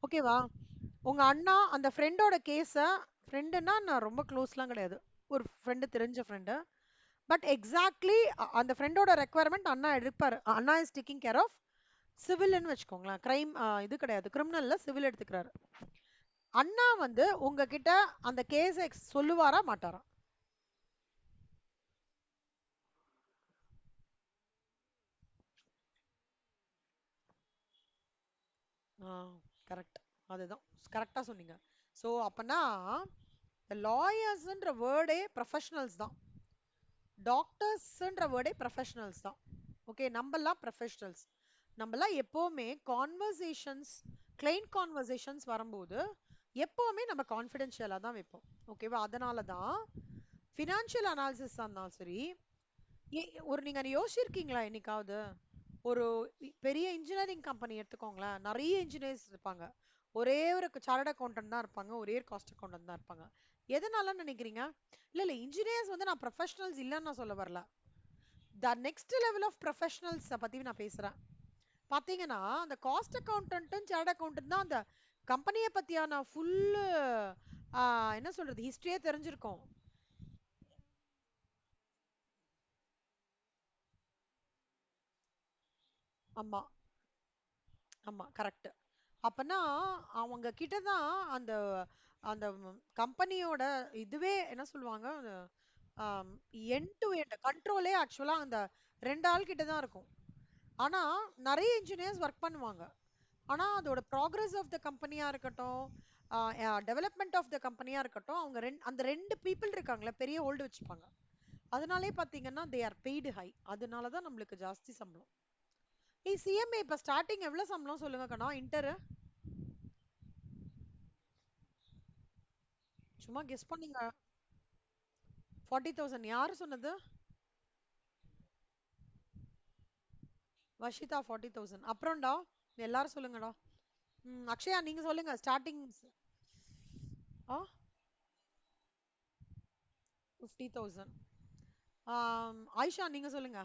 ஓகேவா? உங்க அண்ணா அந்த ஃப்ரெண்டோட கேஸ, ஃப்ரெண்டுன்னா நான் ரொம்ப க்ளோஸ்லாம் கிடையாது. ஒரு ஃப்ரெண்டு, தெரிஞ்ச ஃப்ரெண்டு. பட் எக்ஸாக்ட்லி அந்த ஃப்ரெண்டோட ரெக்குவயர்மெண்ட் அண்ணா எடுப்பாரு. Anna is taking care of சிவில்னு வச்சுக்கோங்களேன். கிரைம் இது கிடையாது. கிரிமினல்ல சிவில் எடுத்துக்கிறாரு. அண்ணா வந்து உங்ககிட்ட அந்த கேஸ சொல்லுவாரா மாட்டாரா? ஆ, கரெக்ட். அதுதான். கரெக்ட்டா சொன்னீங்க. ஸோ அப்பன்னா லாயர்ஸ்ன்ற வேர்டே ப்ரொஃபஷனல்ஸ் தான். டாக்டர்ஸ்ன்ற வேர்டே ப்ரொஃபஷனல்ஸ் தான். ஓகே, நம்மலாம் ப்ரொஃபஷனல்ஸ். நம்மலாம் எப்பவுமே கான்வர்சேஷன்ஸ், கிளைண்ட் கான்வர்சேஷன்ஸ் வரும்போது எப்பவுமே நம்ம கான்ஃபிடென்ஷியலா தான் வைப்போம். ஓகேவா? அதனால தான் ஃபினான்ஷியல் அனாலிசிஸ் இருந்தாலும் சரி, ஒரு நீங்க யோசிச்சிருக்கீங்களா என்னைக்காவது? ஒரு பெரிய இன்ஜினியரிங் கம்பெனி எடுத்துக்கோங்களேன். நிறைய இன்ஜினியர்ஸ் இருப்பாங்க. ஒரே ஒரு சார்ட்டர்ட் அக்கவுண்டன்ட் தான் இருப்பாங்க. ஒரே ஒரு காஸ்ட் அக்கவுண்டன்ட் தான் இருப்பாங்க. எதனால நினைக்கிறீங்க? இல்ல இல்ல, இன்ஜினியர்ஸ் வந்து நான் ப்ரொஃபஷனல்ஸ் இல்லைன்னு நான் சொல்ல வரல. The next level of professionals பத்தி நான் பேசுறேன். பாத்தீங்கன்னா அந்த காஸ்ட் அக்கவுண்டன்ட்டும் சார்ட் அக்கவுண்டன்ட் தான் அந்த கம்பெனியை பத்தியான ஃபுல் என்ன சொல்றது ஹிஸ்டரியே தெரிஞ்சிருக்கும். ஆமா, ஆமா, கரெக்ட். அப்பனா அவங்க கிட்ட தான் அந்த அந்த கம்பெனியோட இதுவே என்ன சொல்லுவாங்க, எண்ட் டு எண்ட் கண்ட்ரோலே ஆக்சுவலா அந்த ரெண்டு ஆள் கிட்ட தான் இருக்கும். ஆனா நிறைய இன்ஜினியர்ஸ் ஒர்க் பண்ணுவாங்க. ஆனா அதோட ப்ராக்ரஸ் ஆஃப் த கம்பெனியா இருக்கட்டும், டெவலப்மெண்ட் ஆஃப் த கம்பெனியா இருக்கட்டும், அவங்க அந்த ரெண்டு பீப்புள் இருக்காங்களே பெரிய ஹோல்டு வச்சுப்பாங்க. அதனாலே பாத்தீங்கன்னா தே ஆர் பெய்டு ஹை. அதனால தான் நம்மளுக்கு ஜாஸ்தி சம்பளம். சிஎம்ஏ இப்ப ஸ்டார்டிங் எவ்வளவு சம்பளம் சொல்லுங்க கண்ணா? இன்டர் சும்மா கெஸ் பண்ணீங்க. 40,000 யாரு சொன்னது? வஷிதா 40,000. அப்புறம்டா எல்லாரும் சொல்லுங்கடா. அக்ஷயா நீங்க சொல்லுங்க ஸ்டார்டிங். ஆ, 50,000. ஆயிஷா நீங்க சொல்லுங்க.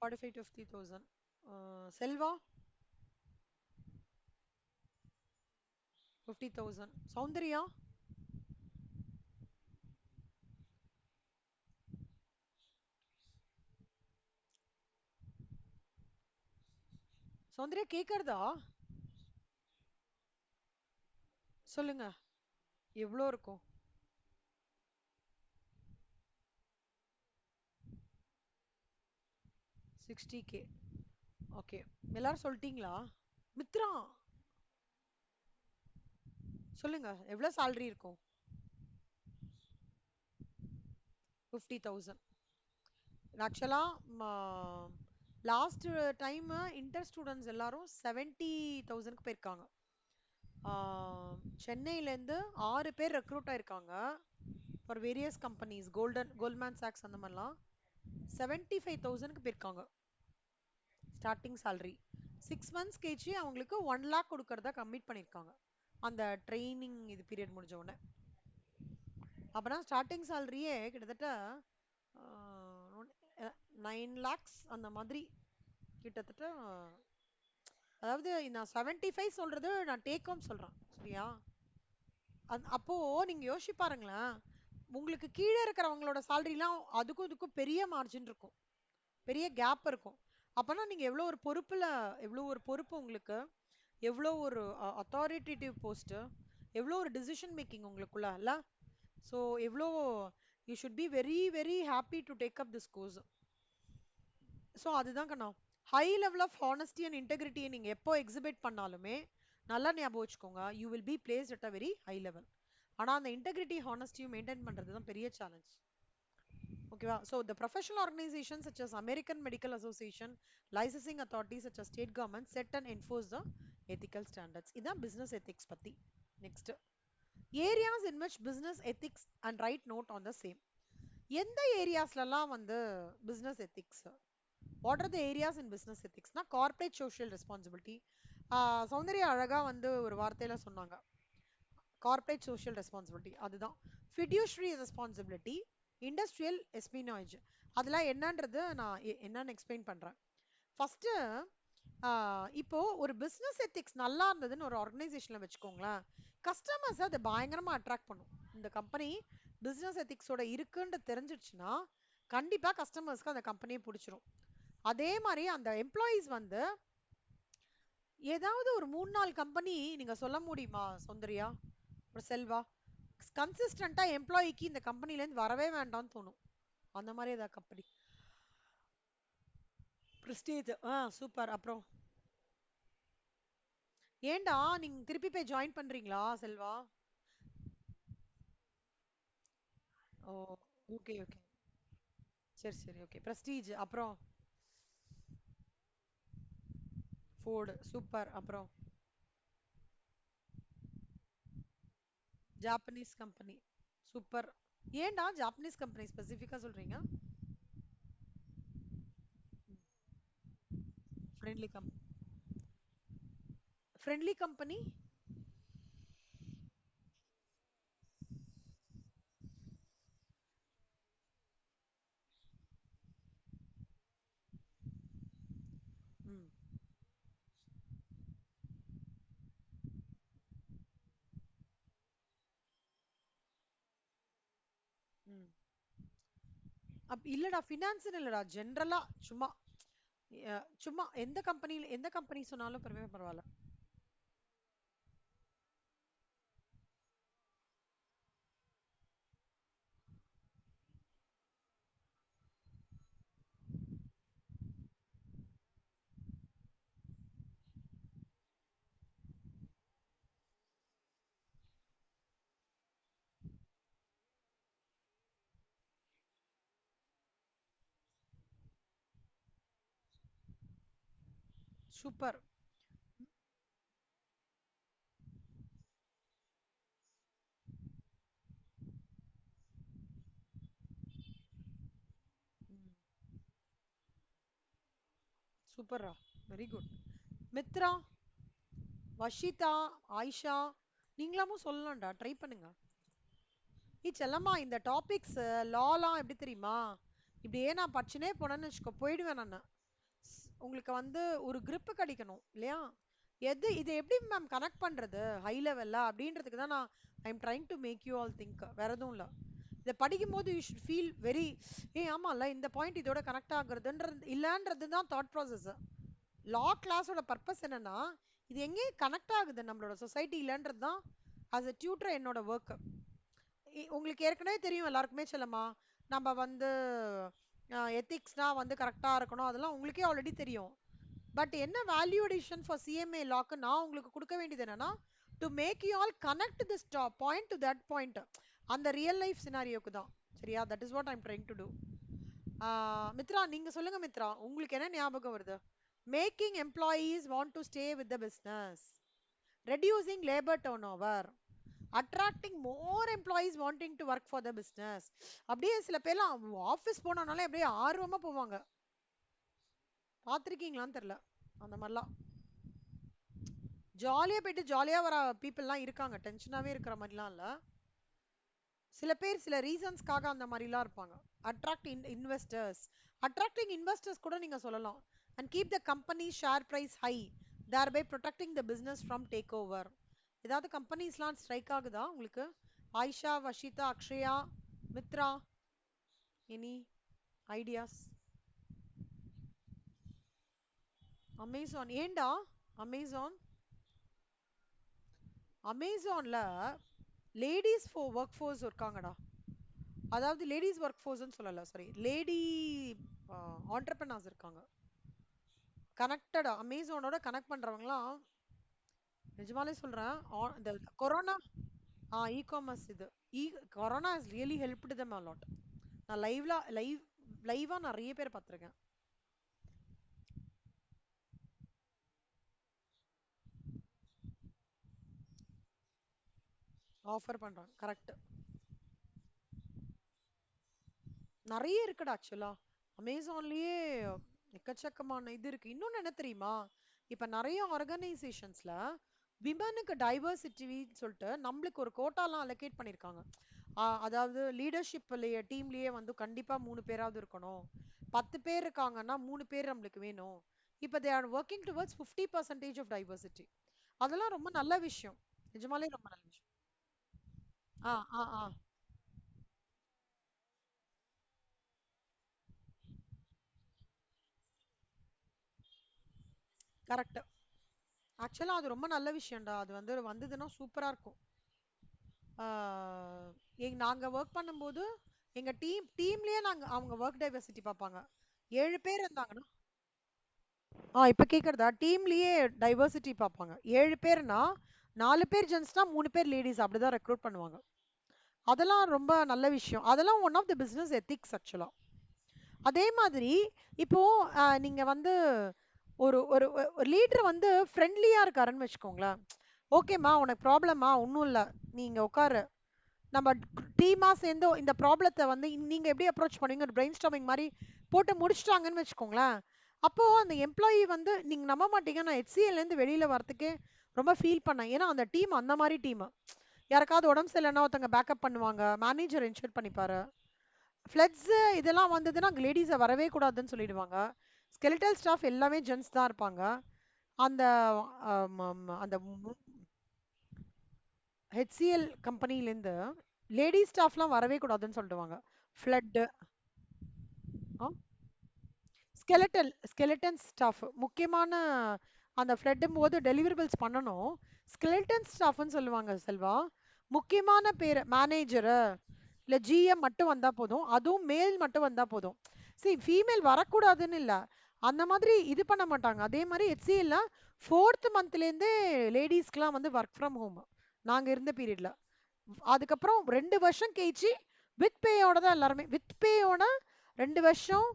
45 to 50,000. செல்வா 50,000. சௌந்தர்யா? சௌந்தர்யா கேக்குறதா? சொல்லுங்க. எவ்வளோ இருக்கும்? 60K. ஓகே, எல்லாரும் சொல்லிட்டீங்களா? மித்ரா சொல்லுங்க, எவ்வளவு salary இருக்கும்? 50,000. ஆக்சுவலா லாஸ்ட் டைம் இன்டர் ஸ்டூடெண்ட்ஸ் எல்லாரும் 70,000க்கு போயிருக்காங்க. சென்னையில இருந்து 6 பேர் ரெக்ரூட் ஆயிருக்காங்க for various companies, Goldman socks அந்த மாதிரிலாம். 75,000க்கு போயிருக்காங்க ஸ்டார்டிங் salary. 6 months கழிச்சு அவங்களுக்கு 1 lakh கொடுக்கறதா கமிட் பண்ணிருக்காங்க அந்த ட்ரைனிங் இது பீரியட் முடிஞ்ச உடனே. அப்பனா ஸ்டார்டிங் சேலரியே கிட்டத்தட்ட 9 lakhs அந்த மாதிரி கிட்டத்தட்ட. அதாவது நான் 75 சொல்றது நான் டேக் ஹோம் சொல்றேன், சரியா? அப்போ நீங்க யோசிச்சு பாருங்களேன். உங்களுக்கு கீழே இருக்கிறவங்களோட சேலரிலாம் அதுக்கும் இதுக்கும் பெரிய மார்ஜின் இருக்கும், பெரிய கேப் இருக்கும். அப்பனா நீங்க எவ்வளவு ஒரு பொறுப்புல, எவ்வளவு ஒரு பொறுப்பு உங்களுக்கு, எவ்வளவு ஒரு அத்தாரிட்டேட்டிவ் போஸ்ட், எவ்வளவு ஒரு டிசிஷன் மேக்கிங் உங்களுக்குள்ள இல்ல? ஸோ எவ்வளோ you should be very very happy to take up this course. So அதுதான் கண்ணா. High level of honesty and இன்டெகிரிட்டியை நீங்க எப்போ எக்ஸிபிட் பண்ணாலுமே நல்லா ஞாபகம் வச்சுக்கோங்க, you will be placed at a very high level. ஆனா அந்த இன்டெகிரிட்டி ஹானஸ்டியும் மெயின்டைன் பண்றது தான் பெரிய சேலஞ்ச். ஓகேவா? So the professional organizations such as American Medical Association, licensing authorities such as state government set and enforce the ethical standards. இதான் business ethics பத்தி. Next, areas in which business ethics and right note on the same. எந்த ஏரியாஸ்லலாம் வந்து business ethics? What are the areas in business ethics? நான் corporate social responsibility. Soundarya அழகா வந்து ஒரு வார்த்தையில சொன்னாங்க. கார்ப்பரேட் சோஷியல் ரெஸ்பான்சிபிலிட்டி அதுதான். ஃபிடியூஷரி ரெஸ்பான்சிபிலிட்டி, இண்டஸ்ட்ரியல் எஸ்பினாய்ஜ். அதெல்லாம் என்னன்றது நான் என்னன்னு எக்ஸ்பிளைன் பண்றேன். ஃபர்ஸ்ட், இப்போ ஒரு பிசினஸ் எத்திக்ஸ் நல்லா இருந்ததுன்னு ஒரு ஆர்கனைசேஷன்ல வச்சுக்கோங்களேன், கஸ்டமர்ஸ் அதை பயங்கரமா அட்ராக்ட் பண்ணும். இந்த கம்பெனி பிசினஸ் எத்திக்ஸோட இருக்குன்னு தெரிஞ்சிடுச்சுன்னா கண்டிப்பா கஸ்டமர்ஸ்க்கு அந்த கம்பெனியை பிடிச்சிரும். அதே மாதிரி அந்த எம்ப்ளாயீஸ் வந்து ஏதாவது ஒரு 3-4 கம்பெனி நீங்க சொல்ல முடியுமா சௌந்தர்யா, ஒரு செல்வா, கன்சிஸ்டண்டா எம்ப்ளாயிக்கு இந்த கம்பெனில இருந்து வரவே வேண்டாம்னு தோணும்? அந்த மாதிரி ஏதாவது கம்பெனி? பிரஸ்டீஜ். சூப்பர். அப்புறம் ஏன்டா நீங்க திருப்பி போய் ஜாயின் பண்றீங்களா செல்வா? ஓ, ஓகே ஓகே. சரி சரி, ஓகே. பிரஸ்டீஜ். அப்புறம் ஃபோர்டு. சூப்பர். அப்புறம் ஜாப்பனீஸ் கம்பெனி. சூப்பர். ஏன்டா ஜாப்பனீஸ் கம்பெனி ஸ்பெசிஃபிக்கா சொல்றீங்க? Friendly friendly company. ம். ம். இல்லடா, ஃபினான்ஸ்னு இல்லடா, ஜென்ரலா சும்மா சும்மா எந்த கம்பெனி சொன்னாலும் பரவாயில்ல. சூப்பர். சூப்பர்ரா. Very good. மித்ரா, வஷிதா, ஆயிஷா, நீங்களாமும் சொல்லலாம்டா, ட்ரை பண்ணுங்க. செல்லம்மா, இந்த டாபிக்ஸ் லாலாம் எப்படி தெரியுமா, இப்படியே நான் படிச்சுனே போனேன்னு வச்சுக்கோ போயிடுவேன் நான். உங்களுக்கு வந்து ஒரு grip கிடைக்கணும் இல்லையா? இது எப்படி மேம் கனெக்ட் பண்றது ஹை லெவல்ல அப்படின்றதுக்கு தான் நான் I am trying to make you all think, வேற எதுவும் இல்ல. இதை படிக்கும் போது யூ ஷுட் ஃபீல் வெரி, ஆமால இந்த பாயிண்ட் இதோட கனெக்ட் ஆகுறதுன்றது இல்லன்றது தான் தாட் ப்ராசஸ். லா கிளாஸோட பர்பஸ் என்னன்னா, இது எங்கே கனெக்ட் ஆகுது நம்மளோட சொசைட்டிலன்றது தான் as a tutor என்னோட ஒர்க். உங்களுக்கு ஏற்கனவே தெரியும் எல்லாருக்குமே செல்லமா, நம்ம வந்து எத்திக்ஸ்னா வந்து கரெக்டா இருக்கணும், அதெல்லாம் உங்களுக்கே ஆல்ரெடி தெரியும். பட் என்ன வேல்யூ அடிஷன் ஃபார் சிஎம்ஏ லாக்கு நான் உங்களுக்கு கொடுக்க வேண்டியது என்னன்னா, to make you all connect this point to that point, அந்த ரியல் லைஃப் சினாரியோக்கு தான். சரியா? That is what I'm trying to do. Mitra, நீங்க சொல்லுங்க மித்ரா, உங்களுக்கு என்ன ஞாபகம் வருது? Making employees want to stay with the business, reducing labour turnover, attracting more employees wanting to work for the business. அப்படியே சில பேர்லாம் ஆஃபீஸ் போனோம்னாலே அப்படியே ஆர்வமா போவாங்க. பார்த்துருக்கீங்களான்னு தெரியல. அந்த மாதிரிலாம் ஜாலியா போயிட்டு ஜாலியா வர பீப்புள்லாம் இருக்காங்க, டென்ஷனாவே இருக்கிற மாதிரிலாம் இல்ல. சில பேர் சில ரீசன்ஸ்க்காக அந்த மாதிரிலாம் இருப்பாங்க. அட்ராக்ட் இன்வெஸ்டர்ஸ், அட்ராக்டிங் இன்வெஸ்டர்ஸ் கூட நீங்க சொல்லலாம். And keep the company share price high, thereby protecting the business from takeover. ஏதாவது கம்பெனிஸ்லாம் ஸ்ட்ரைக் ஆகுதா உங்களுக்கு? Ayesha, Vashitha, Akshaya, Mitra, any ideas? Amazon ஏண்டா? அமேசான், அமேசான்ல லேடிஸ் ஒர்க் ஃபோர்ஸ் இருக்காங்கடா. அதாவது லேடிஸ் ஒர்க் ஃபோர்ஸ்னு சொல்லல, சாரி, லேடி ஆண்டர்பிரனர்ஸ் இருக்காங்க. கனெக்டட் அமேசானோட கனெக்ட் பண்றவங்கலாம் நிஜமாலே சொல்றேன் இந்த கொரோனா இ-காமர்ஸ் இது இ corona has really helped them a lot. நான் லைவா நிறைய பேர் பார்த்திருக்கேன். ஆஃபர் பண்றாங்க கரெக்ட். நிறைய இருக்குடா ஆக்சுவலா. அமேசான்லயே எக்கச்சக்கமான இது இருக்கு. இன்னொன்னு என்ன தெரியுமா? இப்ப நிறைய ஆர்கனைசேஷன்ஸ்ல விமனுக்கு டைவர்சிட்டின்னு சொல்லிட்டு நம்மளுக்கு ஒரு கோட்டாலாம் அலோகேட் பண்ணிருக்காங்க. அதாவது லீடர்ஷிப்லயே டீம்லயே வந்து கண்டிப்பா 3 பேராவது இருக்கணும். 10 பேர் இருக்காங்கன்னா 3 பேர் நம்மளுக்கு வேணும். இப்ப they are working towards 50% of diversity. அதெல்லாம் ரொம்ப நல்ல விஷயம். நிஜமாலே ரொம்ப நல்ல விஷயம். ஆ ஆ ஆ கரெக்ட். ஆக்சுவலா அது ரொம்ப நல்ல விஷயம்டா. அது வந்து வந்ததுன்னா சூப்பரா இருக்கும். ஆஹ் நாங்க ஒர்க் பண்ணும்போது எங்க டீம்லயே நாங்க அவங்க ஒர்க் டைவர்சிட்டி பார்ப்பாங்க. 7 பேர் இருந்தாங்கன்னா இப்ப கேக்குறதா? டீம்லயே டைவர்சிட்டி பார்ப்பாங்க. 7 பேர்னா 4 பேர் ஜென்ஸ்னா 3 பேர் லேடிஸ் அப்படிதான் ரெக்ரூட் பண்ணுவாங்க. அதெல்லாம் ரொம்ப நல்ல விஷயம். அதெல்லாம் one of the business ethics ஆக்சுவலா. அதே மாதிரி இப்போ நீங்க வந்து ஒரு ஒரு ஒரு லீடர் வந்து ஃப்ரெண்ட்லியா இருக்காருன்னு வச்சுக்கோங்களேன். ஓகேம்மா உனக்கு ப்ராப்ளமா ஒன்றும் இல்லை, நீங்க உட்காரு, நம்ம டீமா சேர்ந்து இந்த ப்ராப்ளத்தை வந்து நீங்க எப்படி அப்ரோச் பண்ணுவீங்க, ஒரு பிரெயின் ஸ்டார்மிங் மாதிரி போட்டு முடிச்சிட்டாங்கன்னு வச்சுக்கோங்களேன். அப்போ அந்த எம்ப்ளாயி வந்து நீங்க நம்ப மாட்டீங்க, நான் HCL இருந்து வெளியில வரதுக்கே ரொம்ப ஃபீல் பண்ணேன். ஏன்னா அந்த டீம் அந்த மாதிரி டீம். யாருக்காவது உடம்பு சரியில்லைன்னா ஒருத்தங்க பேக்கப் பண்ணுவாங்க, மேனேஜர் இன்ஷூர் பண்ணிப்பாரு. ஃப்ளட்ஸ் இதெல்லாம் வந்ததுன்னா லேடிஸை வரவே கூடாதுன்னு சொல்லிடுவாங்க. ஸ்கெலிட்டல் ஸ்டாஃப் எல்லாமே ஜென்ஸ் தான் இருப்பாங்க. அந்த அந்த HCL கம்பெனிலேருந்து லேடிஸ் ஸ்டாஃப்லாம் வரவே கூடாதுன்னு சொல்லிடுவாங்க. ஃப்ளட் ஸ்கெலட்டன் ஸ்டாஃப் முக்கியமான அந்த ஃப்ளட்டும் போது டெலிவரபிள்ஸ் பண்ணணும். ஸ்கெலட்டன் ஸ்டாஃப்னு சொல்லுவாங்க செல்வா. முக்கியமான பேர் மேனேஜரு இல்ல ஜிஎம் மட்டும் வந்தா போதும். அதுவும் மேல் மட்டும் வந்தா போதும். சரி, ஃபீமேல் வரக்கூடாதுன்னு இல்ல, அந்த மாதிரி இது பண்ண மாட்டாங்க. அதே மாதிரி HCL ஃபோர்த் மந்த்லேருந்தே லேடிஸ்க்குலாம் வந்து ஒர்க் ஃப்ரம் ஹோம் நாங்க இருந்த பீரியட்ல. அதுக்கப்புறம் 2 வருஷம் கழிச்சு வித் பேயோட தான் எல்லாருமே, வித் பேயோட 2 வருஷம்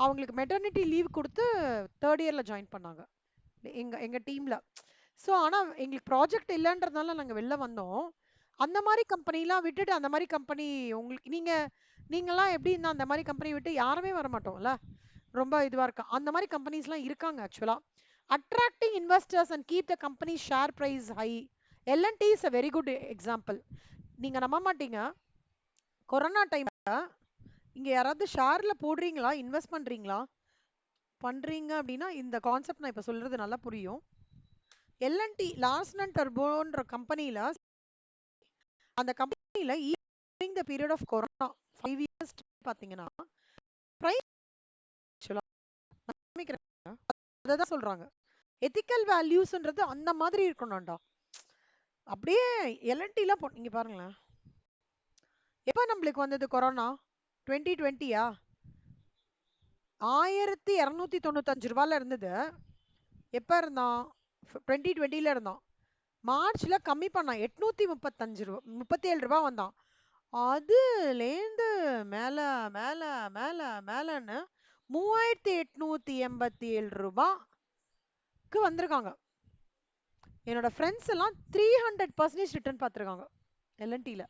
அவங்களுக்கு மெட்டர்னிட்டி லீவ் கொடுத்து தேர்ட் இயர்ல ஜாயின் பண்ணாங்க எங்க எங்க டீம்ல. ஸோ ஆனா எங்களுக்கு ப்ராஜெக்ட் இல்லைன்றதுனால நாங்க வெளில வந்தோம். அந்த மாதிரி கம்பெனிலாம் விட்டுட்டு அந்த மாதிரி கம்பெனி உங்களுக்கு நீங்கலாம் எப்படி இருந்தா அந்த மாதிரி கம்பெனி விட்டு யாருமே வர மாட்டோம்ல. ரொம்ப இதுவா இருக்கு. அந்த மாதிரி கம்பெனிஸ்லாம் இருக்காங்க ஆக்சுவலா. Attracting investors and keep the company share price high. L&T is a very good example. நீங்க நம்ப மாட்டீங்க, கொரோனா டைம்ல இங்க யாராவது ஷேர்ல போடுறீங்களா, இன்வெஸ்ட் பண்றீங்களா? பண்றீங்க அப்படின்னா இந்த கான்செப்ட் நான் இப்ப சொல்றது நல்லா புரியும். L&T லார்சன் அண்ட் டர்போன்ற கம்பெனில, அந்த கம்பெனில during the period of corona 5 years பாத்தீங்கன்னா பிரைஸ் அததான் சொல்றாங்க. எத்திக்கல் வேல்யூஸ்ன்றது அந்த மாதிரி இருக்கணும்டா. அப்படியே L&T இங்க பாருங்களேன். எப்ப நம்மளுக்கு வந்தது கொரோனா? 2020யா? 1295 இருந்தது. எப்ப இருந்தான்? 2020ல இருந்தான். மார்ச்ல கம்மி பண்ணான், 835 ரூபா 37 ரூபா வந்தான். அதுலேந்து மேல மேல மேல மேலன்னு 3887 ரூபாய்க்கு வந்திருக்காங்க. என்னோட ஃப்ரெண்ட்ஸ் எல்லாம் 300% ரிட்டர்ன் பார்த்துருக்காங்க L&Tல.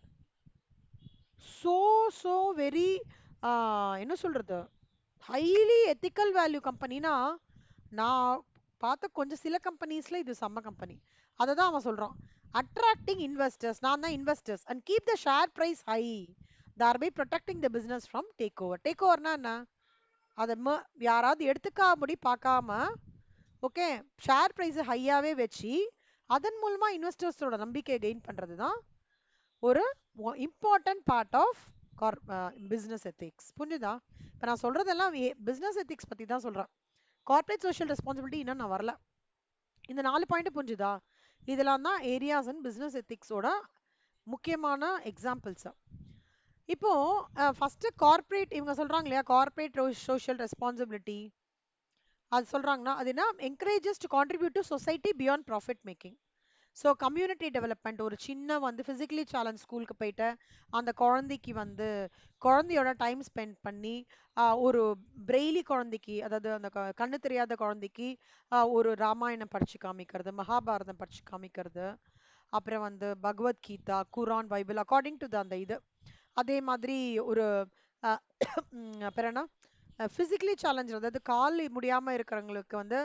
சோ சோ வெரி என்ன சொல்றது, ஹைலி எத்திக்கல் வேல்யூ கம்பெனினா நான் பார்த்த கொஞ்சம் சில கம்பெனிஸ்ல இது செம்ம கம்பெனி. அதை தான் அவன் சொல்றான். அட்ராக்டிங் இன்வெஸ்டர்ஸ், நான் தான் investors and keep the share price high, thereby protecting the business from takeover. Take ஓவர்னா என்ன? அதை யாராவது எடுத்துக்காபடி பார்க்காம, ஓகே, ஷேர் பிரைஸ் ஹையாவே வச்சு அதன் மூலமா இன்வெஸ்டர்ஸோட நம்பிக்கையை கெயின் பண்றது தான் ஒரு important part of business ethics. புரிஞ்சுதா? இப்போ நான் சொல்றதெல்லாம் பிசினஸ் எத்திக்ஸ் பத்தி தான் சொல்றேன். கார்ப்பரேட் சோஷியல் ரெஸ்பான்சிபிலிட்டி இன்னும் நான் வரல. இந்த 4 பாயிண்ட் புரிஞ்சுதா? இதெல்லாம் தான் ஏரியாஸ் அண்ட் பிசினஸ் எத்திக்ஸோட முக்கியமான எக்ஸாம்பிள்ஸ். இப்போ ஃபர்ஸ்ட் கார்ப்பரேட் இவங்க சொல்றாங்க இல்லையா, கார்ப்பரேட் சோஷியல் ரெஸ்பான்சிபிலிட்டி அது சொல்றாங்கன்னா அது என்ன encourages to contribute to society beyond profit making. So community development ஒரு சின்ன வந்து ஃபிசிக்கலி சேலஞ்ச் ஸ்கூலுக்கு போயிட்டு அந்த குழந்தைக்கு வந்து குழந்தையோட டைம் ஸ்பெண்ட் பண்ணி ஒரு பிரெய்லி குழந்தைக்கு அதாவது அந்த கண்ணு தெரியாத குழந்தைக்கு ஒரு ராமாயணம் படிச்சு காமிக்கிறது, மகாபாரதம் படிச்சு காமிக்கிறது, அப்புறம் வந்து பகவத்கீதா, குரான், பைபிள் அக்கார்டிங் டு அந்த இது. அதே மாதிரி ஒரு அஹ், அப்புறம் என்ன ஃபிசிக்கலி சேலஞ்ச் அதாவது கால் முடியாம இருக்கிறவங்களுக்கு வந்து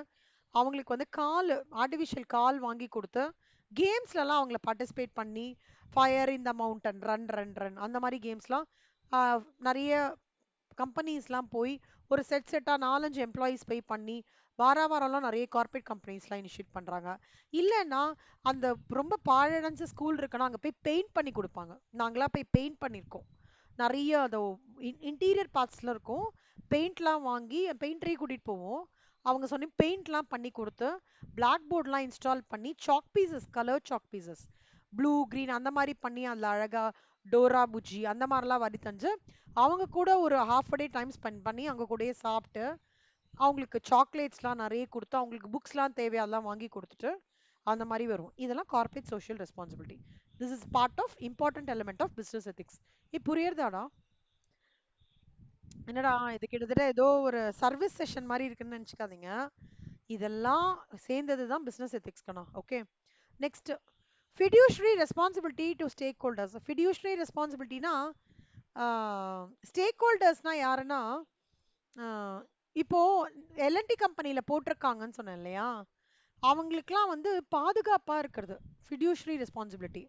அவங்களுக்கு வந்து கால் ஆர்டிஃபிஷியல் கால் வாங்கி கொடுத்து கேம்ஸ்லலாம் அவங்கள பார்ட்டிசிபேட் பண்ணி fire in the mountain run run run அந்த மாதிரி கேம்ஸ்லாம் நிறைய கம்பெனிஸ்லாம் போய் ஒரு செட்டா 4-5 எம்ப்ளாயீஸ் போய் பண்ணி வாரம்லாம் நிறைய கார்ப்பரேட் கம்பெனிஸ்லாம் இனிஷியேட் பண்றாங்க. இல்லைன்னா அந்த ரொம்ப பாழடைஞ்ச ஸ்கூல் இருக்குன்னா அங்க போய் பெயிண்ட் பண்ணி கொடுப்பாங்க. நாங்களாம் போய் பெயிண்ட் பண்ணியிருக்கோம். நிறைய அந்த இன்டீரியர் பார்ட்ஸ்ல இருக்கும். பெயிண்ட்லாம் வாங்கி பெயிண்டரே கூட்டிட்டு போவோம். அவங்க சொன்ன பெயிண்ட்லாம் பண்ணி கொடுத்து பிளாக் போர்ட்லாம் இன்ஸ்டால் பண்ணி chalk pieces colour chalk pieces blue green அந்த மாதிரி பண்ணி அதில் அழகா டோரா புஜ்ஜி அந்த மாதிரிலாம் வரி தஞ்சு அவங்க கூட ஒரு ஹாஃப் டே டைம் ஸ்பெண்ட் பண்ணி அவங்க கூடயே சாப்பிட்டு அவங்களுக்கு சாக்லேட்ஸ்லாம் நிறைய கொடுத்து அவங்களுக்கு புக்ஸ்லாம் தேவையெல்லாம் வாங்கி கொடுத்துட்டு அந்த மாதிரி வரும். இதெல்லாம் corporate social responsibility. This is part of important element of business ethics. புரியுறதாடா? என்னடா இது கிட்டத்தட்ட ஏதோ ஒரு சர்வீஸ் செஷன் மாதிரி இருக்குன்னு நினச்சிக்காதீங்க. இதெல்லாம் சேர்ந்தது தான் பிசினஸ் எத்திக்ஸ் கண்ணா. Okay, next fiduciary responsibility to stakeholders. fiduciary responsibilityனா ஸ்டேக் ஹோல்டர்ஸ்னா யாருன்னா இப்போ எல்என்டி கம்பெனில போட்டிருக்காங்கன்னு சொன்னேன் இல்லையா, அவங்களுக்குலாம் வந்து பாதுகாப்பா இருக்கிறது fiduciary ரெஸ்பான்சிபிலிட்டி.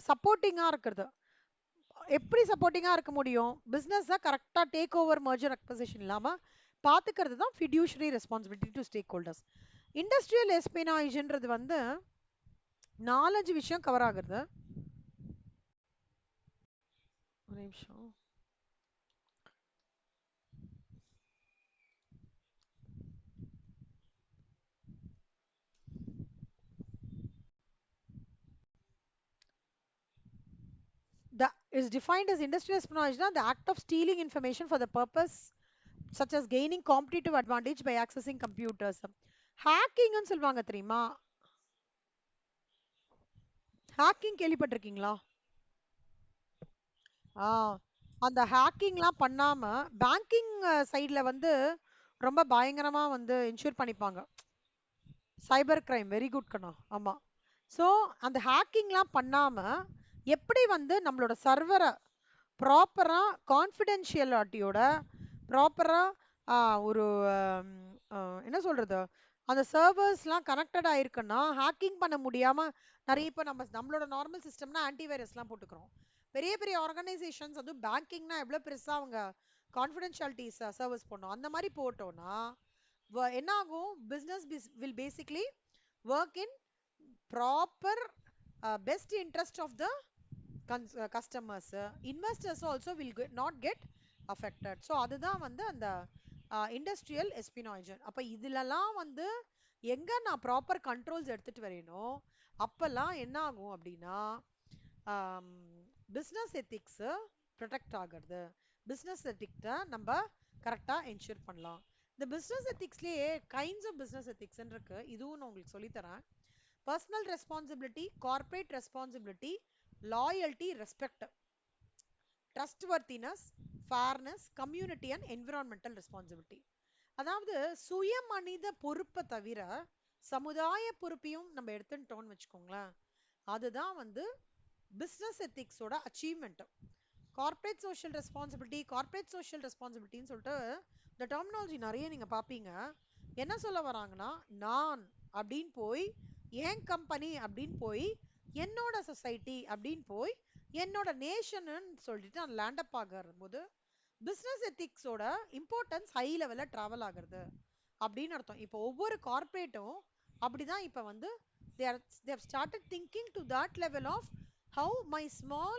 சப்போர்ட்டிங்கா இருக்கிறது. எப்படி சப்போர்ட்டிங்கா இருக்க முடியும்? பிசினஸ் கரெக்டா டேக் ஓவர் மர்ஜர் அக்வசிஷன் இல்லாம பாத்துக்கிறது தான் fiduciary responsibility to stakeholders. Industrial எஸ்பினாய்ஜ்ன்றது வந்து 4-5 விஷயம் கவர் ஆகுறது. ஒரு நிமிஷம். The is defined as industrial espionage, the act of stealing information for the purpose such as gaining competitive advantage by accessing computers. Hacking ன்னு சொல்லுவாங்க தெரியுமா? ஹேக்கிங் கேள்விப்பட்டிருக்கீங்களா? ஆ அந்த ஹேக்கிங்லாம் பண்ணாம பேங்கிங் சைடுல வந்து ரொம்ப பயங்கரமா வந்து இன்சூர் பண்ணிப்பாங்க. சைபர் கிரைம் வெரி குட் கண்ணா. ஆமா. ஸோ அந்த ஹேக்கிங்லாம் பண்ணாம எப்படி வந்து நம்மளோட சர்வரை ப்ராப்பரா கான்ஃபிடென்ஷியலிட்டியோட ப்ராப்பரா ஒரு என்ன சொல்றது அந்த சர்வர்ஸ்லாம் கனெக்டட் ஆயிருக்குன்னா ஹேக்கிங் பண்ண முடியாம நிறைய இப்போ நம்மளோட நார்மல் சிஸ்டம்னா ஆன்டிவைரஸ்லாம் போட்டுக்கிறோம். பெரிய பெரிய ஆர்கனைசேஷன்ஸ் அதுவும் பேங்கிங்னா எவ்வளோ பெருசா அவங்க கான்ஃபிடென்ஷியாலிட்டி சர்வீஸ் பண்ணோம் அந்த மாதிரி போட்டோம்னா என்ன ஆகும்? Business will basically work in proper best interest of the customers. Investors also will not get affected. So அதுதான் வந்து அந்த இண்டஸ்ட்ரியல் எஸ்பினாய்ஜ். அப்ப இதுலலாம் வந்து எங்க நான் ப்ராப்பர் கண்ட்ரோல்ஸ் எடுத்துட்டு வரேனோ அப்பெல்லாம் என்ன ஆகும் அப்படின்னா பிஸ்னஸ் எத்திக்ஸ் ப்ரொடெக்ட் ஆகிறது. பிஸ்னஸ் எத்திக்ஸை நம்ம கரெக்டா என்ஷூர் பண்ணலாம். இந்த பிஸ்னஸ் எத்திக்ஸ்லயே கைண்ட்ஸ் ஆஃப் பிஸ்னஸ் எத்திக்ஸ் இருக்கு. இதுவும் நான் உங்களுக்கு சொல்லித்தரேன். Personal responsibility, corporate responsibility, loyalty, respect, trustworthiness, fairness, community and environmental responsibility. அதாவது சுய மனித பொறுப்பை தவிர சமுதாய பொறுப்பையும் நம்ம எடுத்துட்டோம்னு வச்சுக்கோங்களேன், அதுதான் வந்து பிஸ்னஸ் எத்திக்ஸோட achievement. Corporate social responsibility, corporate social ரெஸ்பான்சிபிலிட்டின்னு சொல்லிட்டு இந்த டெர்மினாலஜி நிறைய நீங்க பாப்பீங்க. என்ன சொல்ல வராங்கன்னா, நான் அப்படின்னு போய் என் கம்பெனி அப்படின்னு போய் என்னோட சொசைட்டி அப்படின்னு போய் என்னோட நேஷன் சொல்லிட்டு நான் லேண்ட் அப் ஆகிற போது பிசினஸ் எத்திக்ஸோட இம்பார்ட்டன்ஸ் ஹை லெவல்ல டிராவல் ஆகுறது அப்படின்னு அர்த்தம். இப்போ ஒவ்வொரு கார்ப்பரேட்டும் அப்படிதான் இப்போ வந்து they have started thinking to that level of how my small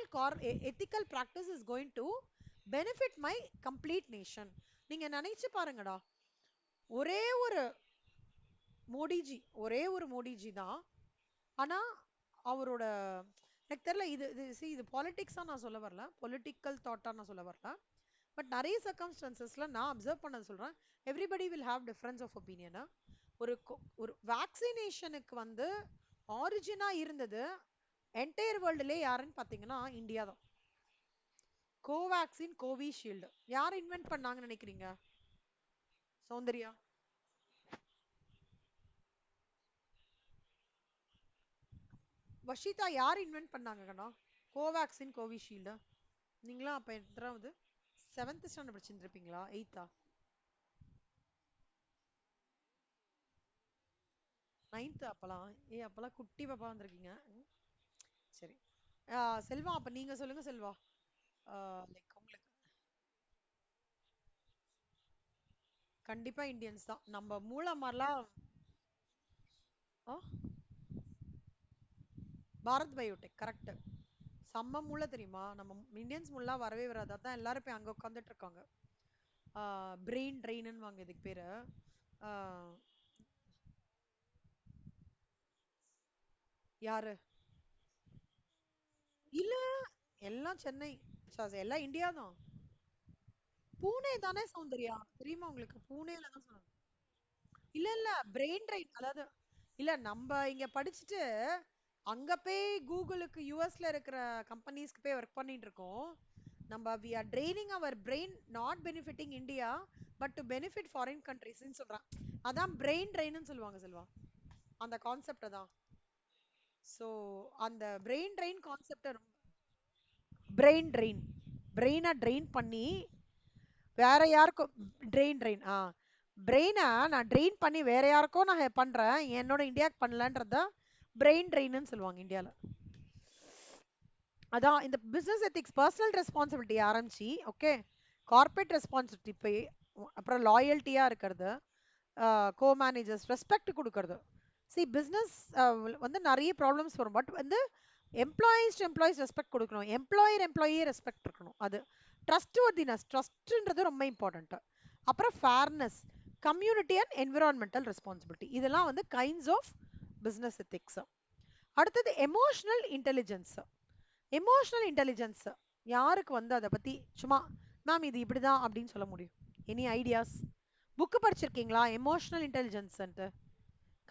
ethical practice is going to benefit my complete nation. நீங்க நினைச்சு பாருங்கடா, ஒரே ஒரு மோடிஜி ஒரே ஒரு மோடிஜி தான். ஆனா அவரோட எனக்கு தெரியல இது இது பாலிடிக்ஸா நான் சொல்ல வரல, பொலிட்டிக்கல் தாட்டா நான் சொல்ல வரல. பட் நிறைய சர்க்கம்ஸ்டன்சஸ்ல நான் அப்சர்வ் பண்ண சொல்றேன், everybody will have difference of ஒப்பீனியனா. ஒரு வேக்சினேஷனுக்கு வந்து ஆரிஜினா இருந்தது என்டையர் வேர்ல்டுலே யாருன்னு பாத்தீங்கன்னா இந்தியா தான். கோவேக்சின் கோவிஷீல்டு யார் இன்வென்ட் பண்ணாங்கன்னு நினைக்கிறீங்க? சௌந்தர்யா? வஷிதா யார் இன்வென்ட் பண்ணாங்க கண்ணா கோவேக்சின் கோவிஷீல்டு? நீங்களா அப்ப எத்தனாவது? செவன்த் ஸ்டாண்டர்ட் படிச்சுட்டு இருப்பீங்களா, எயித்தா? நைன்த் அப்பலாம். அப்பலாம் குட்டி பாப்பா வந்திருக்கீங்க. சரி. செல்வா அப்ப நீங்க சொல்லுங்க செல்வா. லைக் உங்களுக்கு கண்டிப்பா இந்தியன்ஸ் தான் நம்ம மூளை மாதிரிலாம். ஆ, பாரத் பயோடெக் கரெக்ட். செம்ம மூளை தெரியுமா, நம்ம இந்தியன்ஸ் முள்ளா வரவே வராது, அதான் எல்லாரும் போய் அங்க உட்காந்துட்டு இருக்காங்க. பிரெயின் ட்ரெயின்னு வாங்க இதுக்கு பேரு. ஆஹ் யாரு? இல்ல, எல்லாம் சென்னை. எல்லாம் இந்தியா தான். பூனே தானே சௌந்தர்யா, தெரியுமா உங்களுக்கு? பூனேல தான் சொன்னாங்க. இல்ல இல்ல, பிரெயின் ட்ரெயின் அதாவது, இல்ல நம்ம இங்க படிச்சுட்டு அங்க போய் கூகுளுக்கு யூஎஸ்ல இருக்கிற கம்பெனிஸ்க்கு போய் ஒர்க் பண்ணிட்டு இருக்கோம். நம்ம we are training our brain, not benefiting India but to benefit foreign கண்ட்ரீஸ்னு சொல்றான். அதான் பிரெயின் ட்ரெயின்னு சொல்லுவாங்க செல்வா, அந்த கான்செப்ட் தான். ஸோ அந்த brain train concept, brain train, பிரெயினை ட்ரெயின் பண்ணி வேற யாருக்கும், ட்ரெயின் ட்ரெயின் பிரெயினை நான் ட்ரெயின் பண்ணி வேற யாருக்கோ நான் பண்றேன், என்னோட இந்தியாவுக்கு பண்ணலன்றத பிரெயின் ட்ரெயின்னு சொல்லுவாங்க இந்தியால. அதான் இந்த பிசினஸ் எத்திக்ஸ், பர்சனல் ரெஸ்பான்சிபிலிட்டி ஆரம்பிச்சு ஓகே, கார்பரேட் ரெஸ்பான்சிபிலிட்டி போய் அப்புறம் லாயல்ட்டியா இருக்கிறது, கோ மேனேஜர்ஸ் ரெஸ்பெக்ட் கொடுக்கறது. சி பிசினஸ் வந்து நிறைய ப்ராப்ளம்ஸ் வரும், பட் வந்து எம்ப்ளாயிஸ் டு எம்ப்ளாயிஸ் ரெஸ்பெக்ட் கொடுக்கணும், எம்ப்ளாயர் எம்ப்ளாயியே ரெஸ்பெக்ட் இருக்கணும். அது ட்ரஸ்ட் வர்தினஸ், ட்ரஸ்ட்ன்றது ரொம்ப இம்பார்ட்டன்ட். அப்புறம் fairness, community and environmental responsibility, இதெல்லாம் வந்து கைண்ட்ஸ் ஆஃப் பிசினஸ் எத்திக்ஸ். அடுத்தது எமோஷனல் இன்டெலிஜென்ஸ். எமோஷனல் இன்டெலிஜென்ஸ் யாருக்கு வந்து அதை பத்தி சும்மா மேம் இது இப்படிதான் அப்படின்னு சொல்ல முடியும்? Any ideas? புக்கு படிச்சிருக்கீங்களா எமோஷனல் இன்டெலிஜென்ஸ்?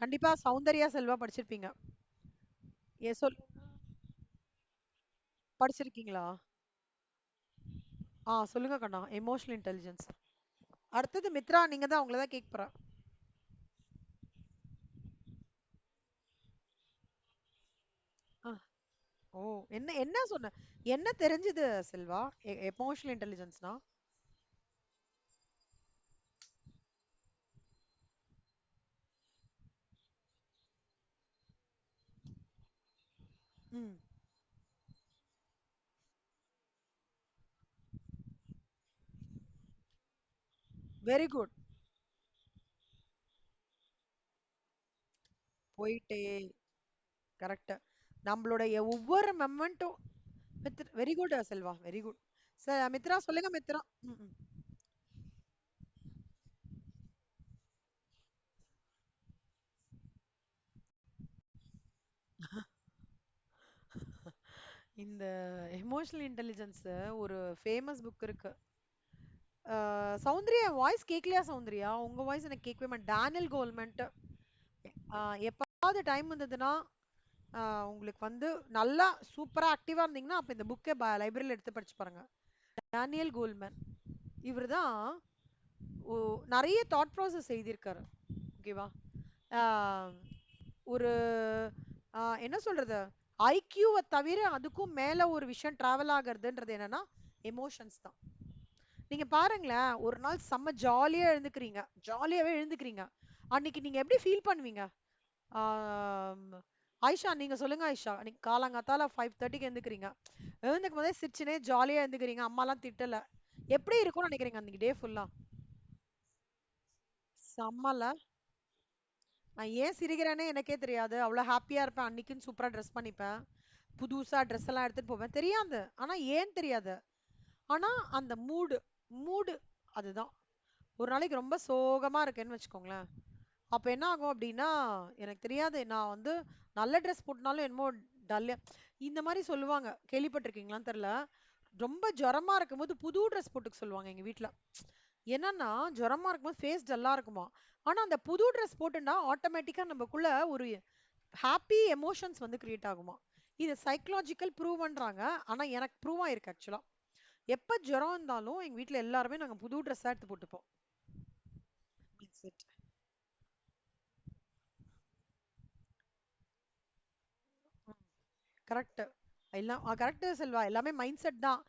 கண்டிப்பா சௌந்தர்யா செல்வா படிச்சிருப்பீங்க. ஏ சொல், படிச்சிருக்கீங்களா? சொல்லுங்க கண்ணா, எமோஷனல் இன்டெலிஜென்ஸ். அடுத்தது மித்ரா, நீங்க தான், உங்களை தான் கேட்க போறேன். ஆ, ஓ, என்ன என்ன சொன்ன, என்ன தெரிஞ்சது செல்வா எமோஷனல் இன்டெலிஜென்ஸ்னா? ம், வெரி குட். போயிட்டே, கரெக்ட். நம்மளுடைய ஒவ்வொரு மொமெண்ட்டும், very good Selva, very good. Mitra சொல்லுங்க மித்ரா. ம், ம். இந்த எமோஷனல் இன்டெலிஜென்ஸ் ஒரு ஃபேமஸ் புக் இருக்கு. சௌந்தர்யா வாய்ஸ் கேட்கலையா? சௌந்தர்யா உங்க வாய்ஸ் எனக்கு கேட்கவே மாட்டேன். டேனியல் கோல்மெண்ட். எப்பாவது டைம் வந்ததுன்னா உங்களுக்கு வந்து நல்லா சூப்பரா ஆக்டிவா இருந்தீங்கன்னா அப்ப இந்த புக்கை லைப்ரரியில எடுத்து படிச்சு பாருங்க. டேனியல் கோல்மேன் இவர் தான் நிறைய தாட் ப்ராசஸ் எழுதியிருக்காரு. ஓகேவா? ஒரு என்ன சொல்றது, ஐக்யூவை தவிர அதுக்கும் மேல ஒரு விஷயம் டிராவல் ஆகுறதுன்றது என்னன்னா எமோஷன்ஸ் தான். நீங்க பாருங்களேன், ஒரு நாள் செம்ம ஜாலியா எழுந்துக்கிறீங்க, ஜாலியாவே எழுந்துக்கிறீங்க, அன்னைக்கு நீங்க எப்படி ஃபீல் பண்ணுவீங்க? ஆம், ஆயிஷா நீங்க சொல்லுங்க. ஆயிஷா நீங்க காலங்காத்தால 5:30க்கு எழுந்துக்கிறீங்க, எழுந்துக்கும் போதே சிரிச்சுனே ஜாலியா எழுந்துக்கிறீங்க, அம்மாலாம் திட்டல, எப்படி இருக்கும்னு நினைக்கிறீங்க அன்னைக்கு டே ஃபுல்லா? செம்மல. நான் ஏன் சிரிக்கிறேனே எனக்கே தெரியாது, அவ்வளவு ஹாப்பியா இருப்பேன், அன்னைக்குன்னு சூப்பரா ட்ரெஸ் பண்ணிப்பேன், புதுசா ட்ரெஸ் எல்லாம் எடுத்துட்டு போவேன், தெரியாது ஆனா ஏன் தெரியாது. ஆனா அந்த மூடு, மூடு அதுதான். ஒரு நாளைக்கு ரொம்ப சோகமா இருக்கேன்னு வச்சுக்கோங்களேன், அப்ப என்ன ஆகும் அப்படின்னா, எனக்கு தெரியாது, நான் வந்து நல்ல ட்ரெஸ் போட்டனாலும் என்னமோ டல்ல இந்த மாதிரி சொல்லுவாங்க, கேள்விப்பட்டிருக்கீங்களான்னு தெரியல. ரொம்ப ஜுரமா இருக்கும்போது புது ட்ரெஸ் போட்டுக்க சொல்லுவாங்க எங்க வீட்ல. என்னன்னா, ஜுரமா இருக்கும்போது ஃபேஸ் டல்லா இருக்குமா. ஆனா அந்த புது ட்ரெஸ் போட்டுண்டா ஆட்டோமேட்டிக்கா நமக்குள்ள ஒரு ஹாப்பி எமோஷன்ஸ் வந்து கிரியேட் ஆகுமா. இது சைக்காலஜிக்கல் ப்ரூவ் பண்றாங்க. ஆனா எனக்கு ப்ரூவ் ஆயிருக்கு ஆக்சுவலா. எப்ப ஜுரம் இருந்தாலும் எங்க வீட்ல எல்லாருமே நாங்க புது ட்ரெஸ்ஸா எடுத்து போட்டுப்போம். That's it. கரெக்ட். எல்லாம் கரெக்ட் செல்வா. எல்லாமே மைண்ட் செட் தான்.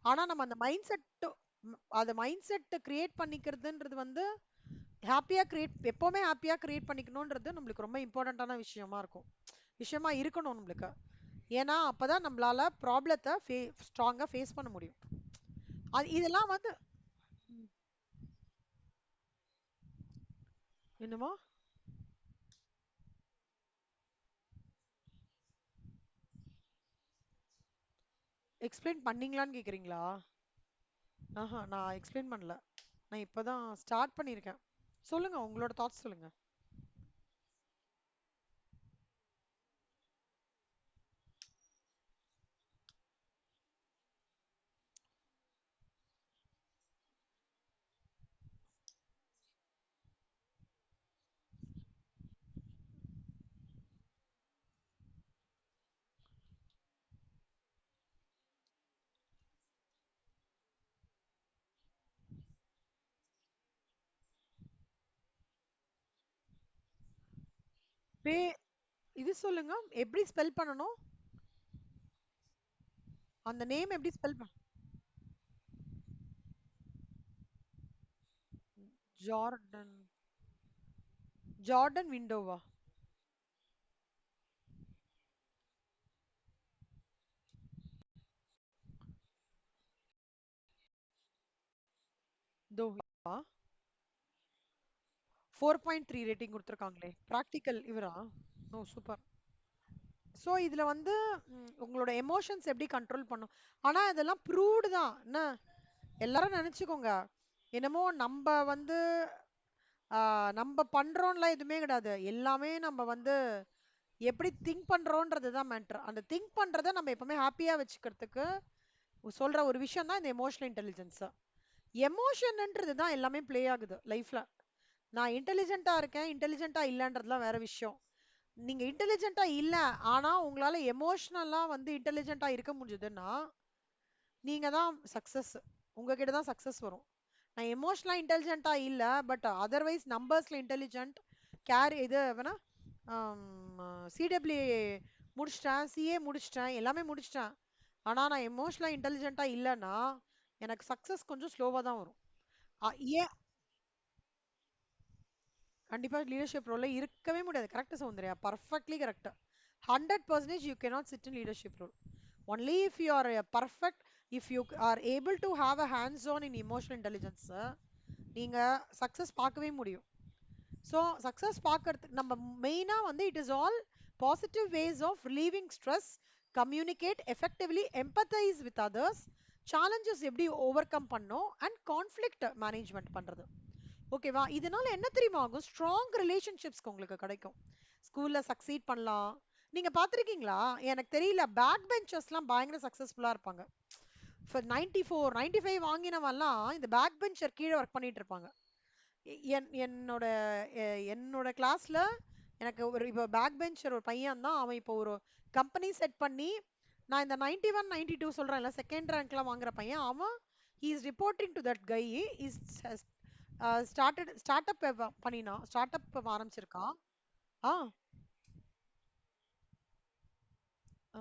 ஆனா நம்ம அந்த மைண்ட் செட் அத மைண்ட் செட் கிரியேட் பண்ணிக்கிறதுன்றது வந்து ஹாப்பியா கிரியேட் எப்பவுமே ஹாப்பியா கிரியேட் பண்ணிக்கணும்ன்றது நம்மளுக்கு ரொம்ப இம்பார்ட்டன்டான விஷயமா இருக்கும். விஷயமா இருக்கணும் நம்மளுக்கு. ஏன்னா அப்பதான் நம்மளால ப்ராப்ளத்தை ஸ்ட்ராங்கா ஃபேஸ் பண்ண முடியும். இதெல்லாம் வந்து ம், என்னமோ எக்ஸ்பிளைன் பண்ணீங்களான்னு கேக்குறீங்களா? ஆஹா, நான் எக்ஸ்பிளைன் பண்ணல. நான் இப்பதான் ஸ்டார்ட் பண்ணியிருக்கேன். சொல்லுங்க, உங்களோட தாட்ஸ் சொல்லுங்க. பே இது சொல்லுங்க, எப்படி ஸ்பெல் பண்ணணும்? அந்த நேம் எப்படி ஸ்பெல் ஜார்டன். ஜார்டன் விண்டோவா? தோ 4.3 ரேட்டிங் கொடுத்துருக்காங்களே. ப்ராக்டிக்கல் இவரா? ஓ சூப்பர். ஸோ இதுல வந்து உங்களோட எமோஷன்ஸ் எப்படி கண்ட்ரோல் பண்ணும். ஆனா இதெல்லாம் ப்ரூவ்டு தான் என்ன. எல்லாரும் நினைச்சுக்கோங்க, என்னமோ நம்ம வந்து நம்ம பண்றோம்லாம் எதுவுமே கிடையாது. எல்லாமே நம்ம வந்து எப்படி திங்க் பண்றோன்றது தான் மேட்டர். அந்த திங்க் பண்றத நம்ம எப்பவுமே ஹாப்பியா வச்சுக்கிறதுக்கு சொல்ற ஒரு விஷயம் தான் இந்த எமோஷனல் இன்டெலிஜென்ஸ். எமோஷன்ன்றது தான் எல்லாமே ப்ளே ஆகுது லைஃப்ல. நான் இன்டெலிஜென்ட்டா இருக்கேன், இன்டெலிஜென்ட்டா இல்லன்றதுலாம் வேற விஷயம். நீங்க இன்டெலிஜென்ட்டா இல்ல, ஆனா உங்களால எமோஷனலா வந்து இன்டெலிஜென்ட்டா இருக்க முடிஞ்சதுன்னா, நீங்க தான் சக்சஸ். உங்ககிட்ட தான் சக்சஸ் வரும். நான் எமோஷனலா இன்டெலிஜென்ட்டா இல்ல, பட் அதர்வைஸ் நம்பர்ஸ்ல இன்டெலிஜென்ட், இது வேணா சிடபிள்யூஏ முடிச்சிட்டேன், சிஏ முடிச்சிட்டேன், எல்லாமே முடிச்சிட்டேன். ஆனா நான் எமோஷனலா இன்டெலிஜென்ட்டா இல்லைன்னா எனக்கு சக்சஸ் கொஞ்சம் ஸ்லோவா தான் வரும். ஏன்? கண்டிப்பா லீடர்ஷிப் ரோல்ல இருக்கவே முடியாது. Correct Soundarya, perfectly correct. 100% you cannot sit in leadership role. Only if you are a perfect, if you are able to have a hands on in emotional intelligence, நீங்க சக்சஸ் பார்க்கவே முடியும். ஸோ சக்சஸ் பார்க்கறதுக்கு நம்ம மெயினா வந்து it is all positive ways of relieving stress, communicate effectively, empathise with others, challenges எப்படி overcome பண்ணோம், அண்ட் கான்ஃப்ளிக்ட் மேனேஜ்மெண்ட் பண்றது. ஓகேவா? இதனால என்ன தெரியுமா ஆகும்? ஸ்ட்ராங் ரிலேஷன்ஷிப்ஸ்க்கு உங்களுக்கு கிடைக்கும். ஸ்கூல்ல சக்சீட் பண்ணலாம். நீங்க பார்த்திருக்கீங்களா? எனக்கு தெரியல, பேக் பெஞ்சர்ஸ்லாம் பயங்கர சக்சஸ்ஃபுல்லா இருப்பாங்க. ஃபார் 94 95 வாங்கினவன்லாம் இந்த பேக் பெஞ்சர் கீழே ஒர்க் பண்ணிட்டு இருப்பாங்க. என்னோட என்னோட கிளாஸ்ல எனக்கு ஒரு இப்போ பேக் பெஞ்சர் ஒரு பையன் தான். அவன் இப்போ ஒரு கம்பெனி செட் பண்ணி, நான் இந்த 91 92 சொல்றேன்ல, செகண்ட் ரேங்க்லாம் வாங்குற பையன் அவன். He is reporting to that guy. Is start up பண்ணினான், ஸ்டார்ட் அப் ஆரம்பிச்சிருக்கான். ஆ ஆ,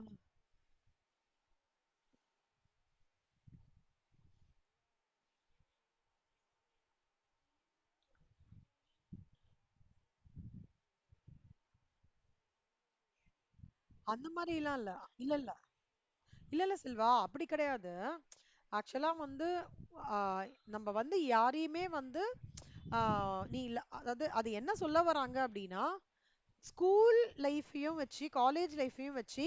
அந்த மாதிரிலாம் இல்ல. இல்ல இல்ல இல்ல இல்ல செல்வா, அப்படி கிடையாது. ஆக்சுவலா வந்து ஆ, நம்ம வந்து யாரையுமே வந்து நீ இல்ல, அதாவது அது என்ன சொல்ல வராங்க அப்படின்னா, ஸ்கூல் லைஃப்பையும் வச்சு காலேஜ் லைஃப்பையும் வச்சு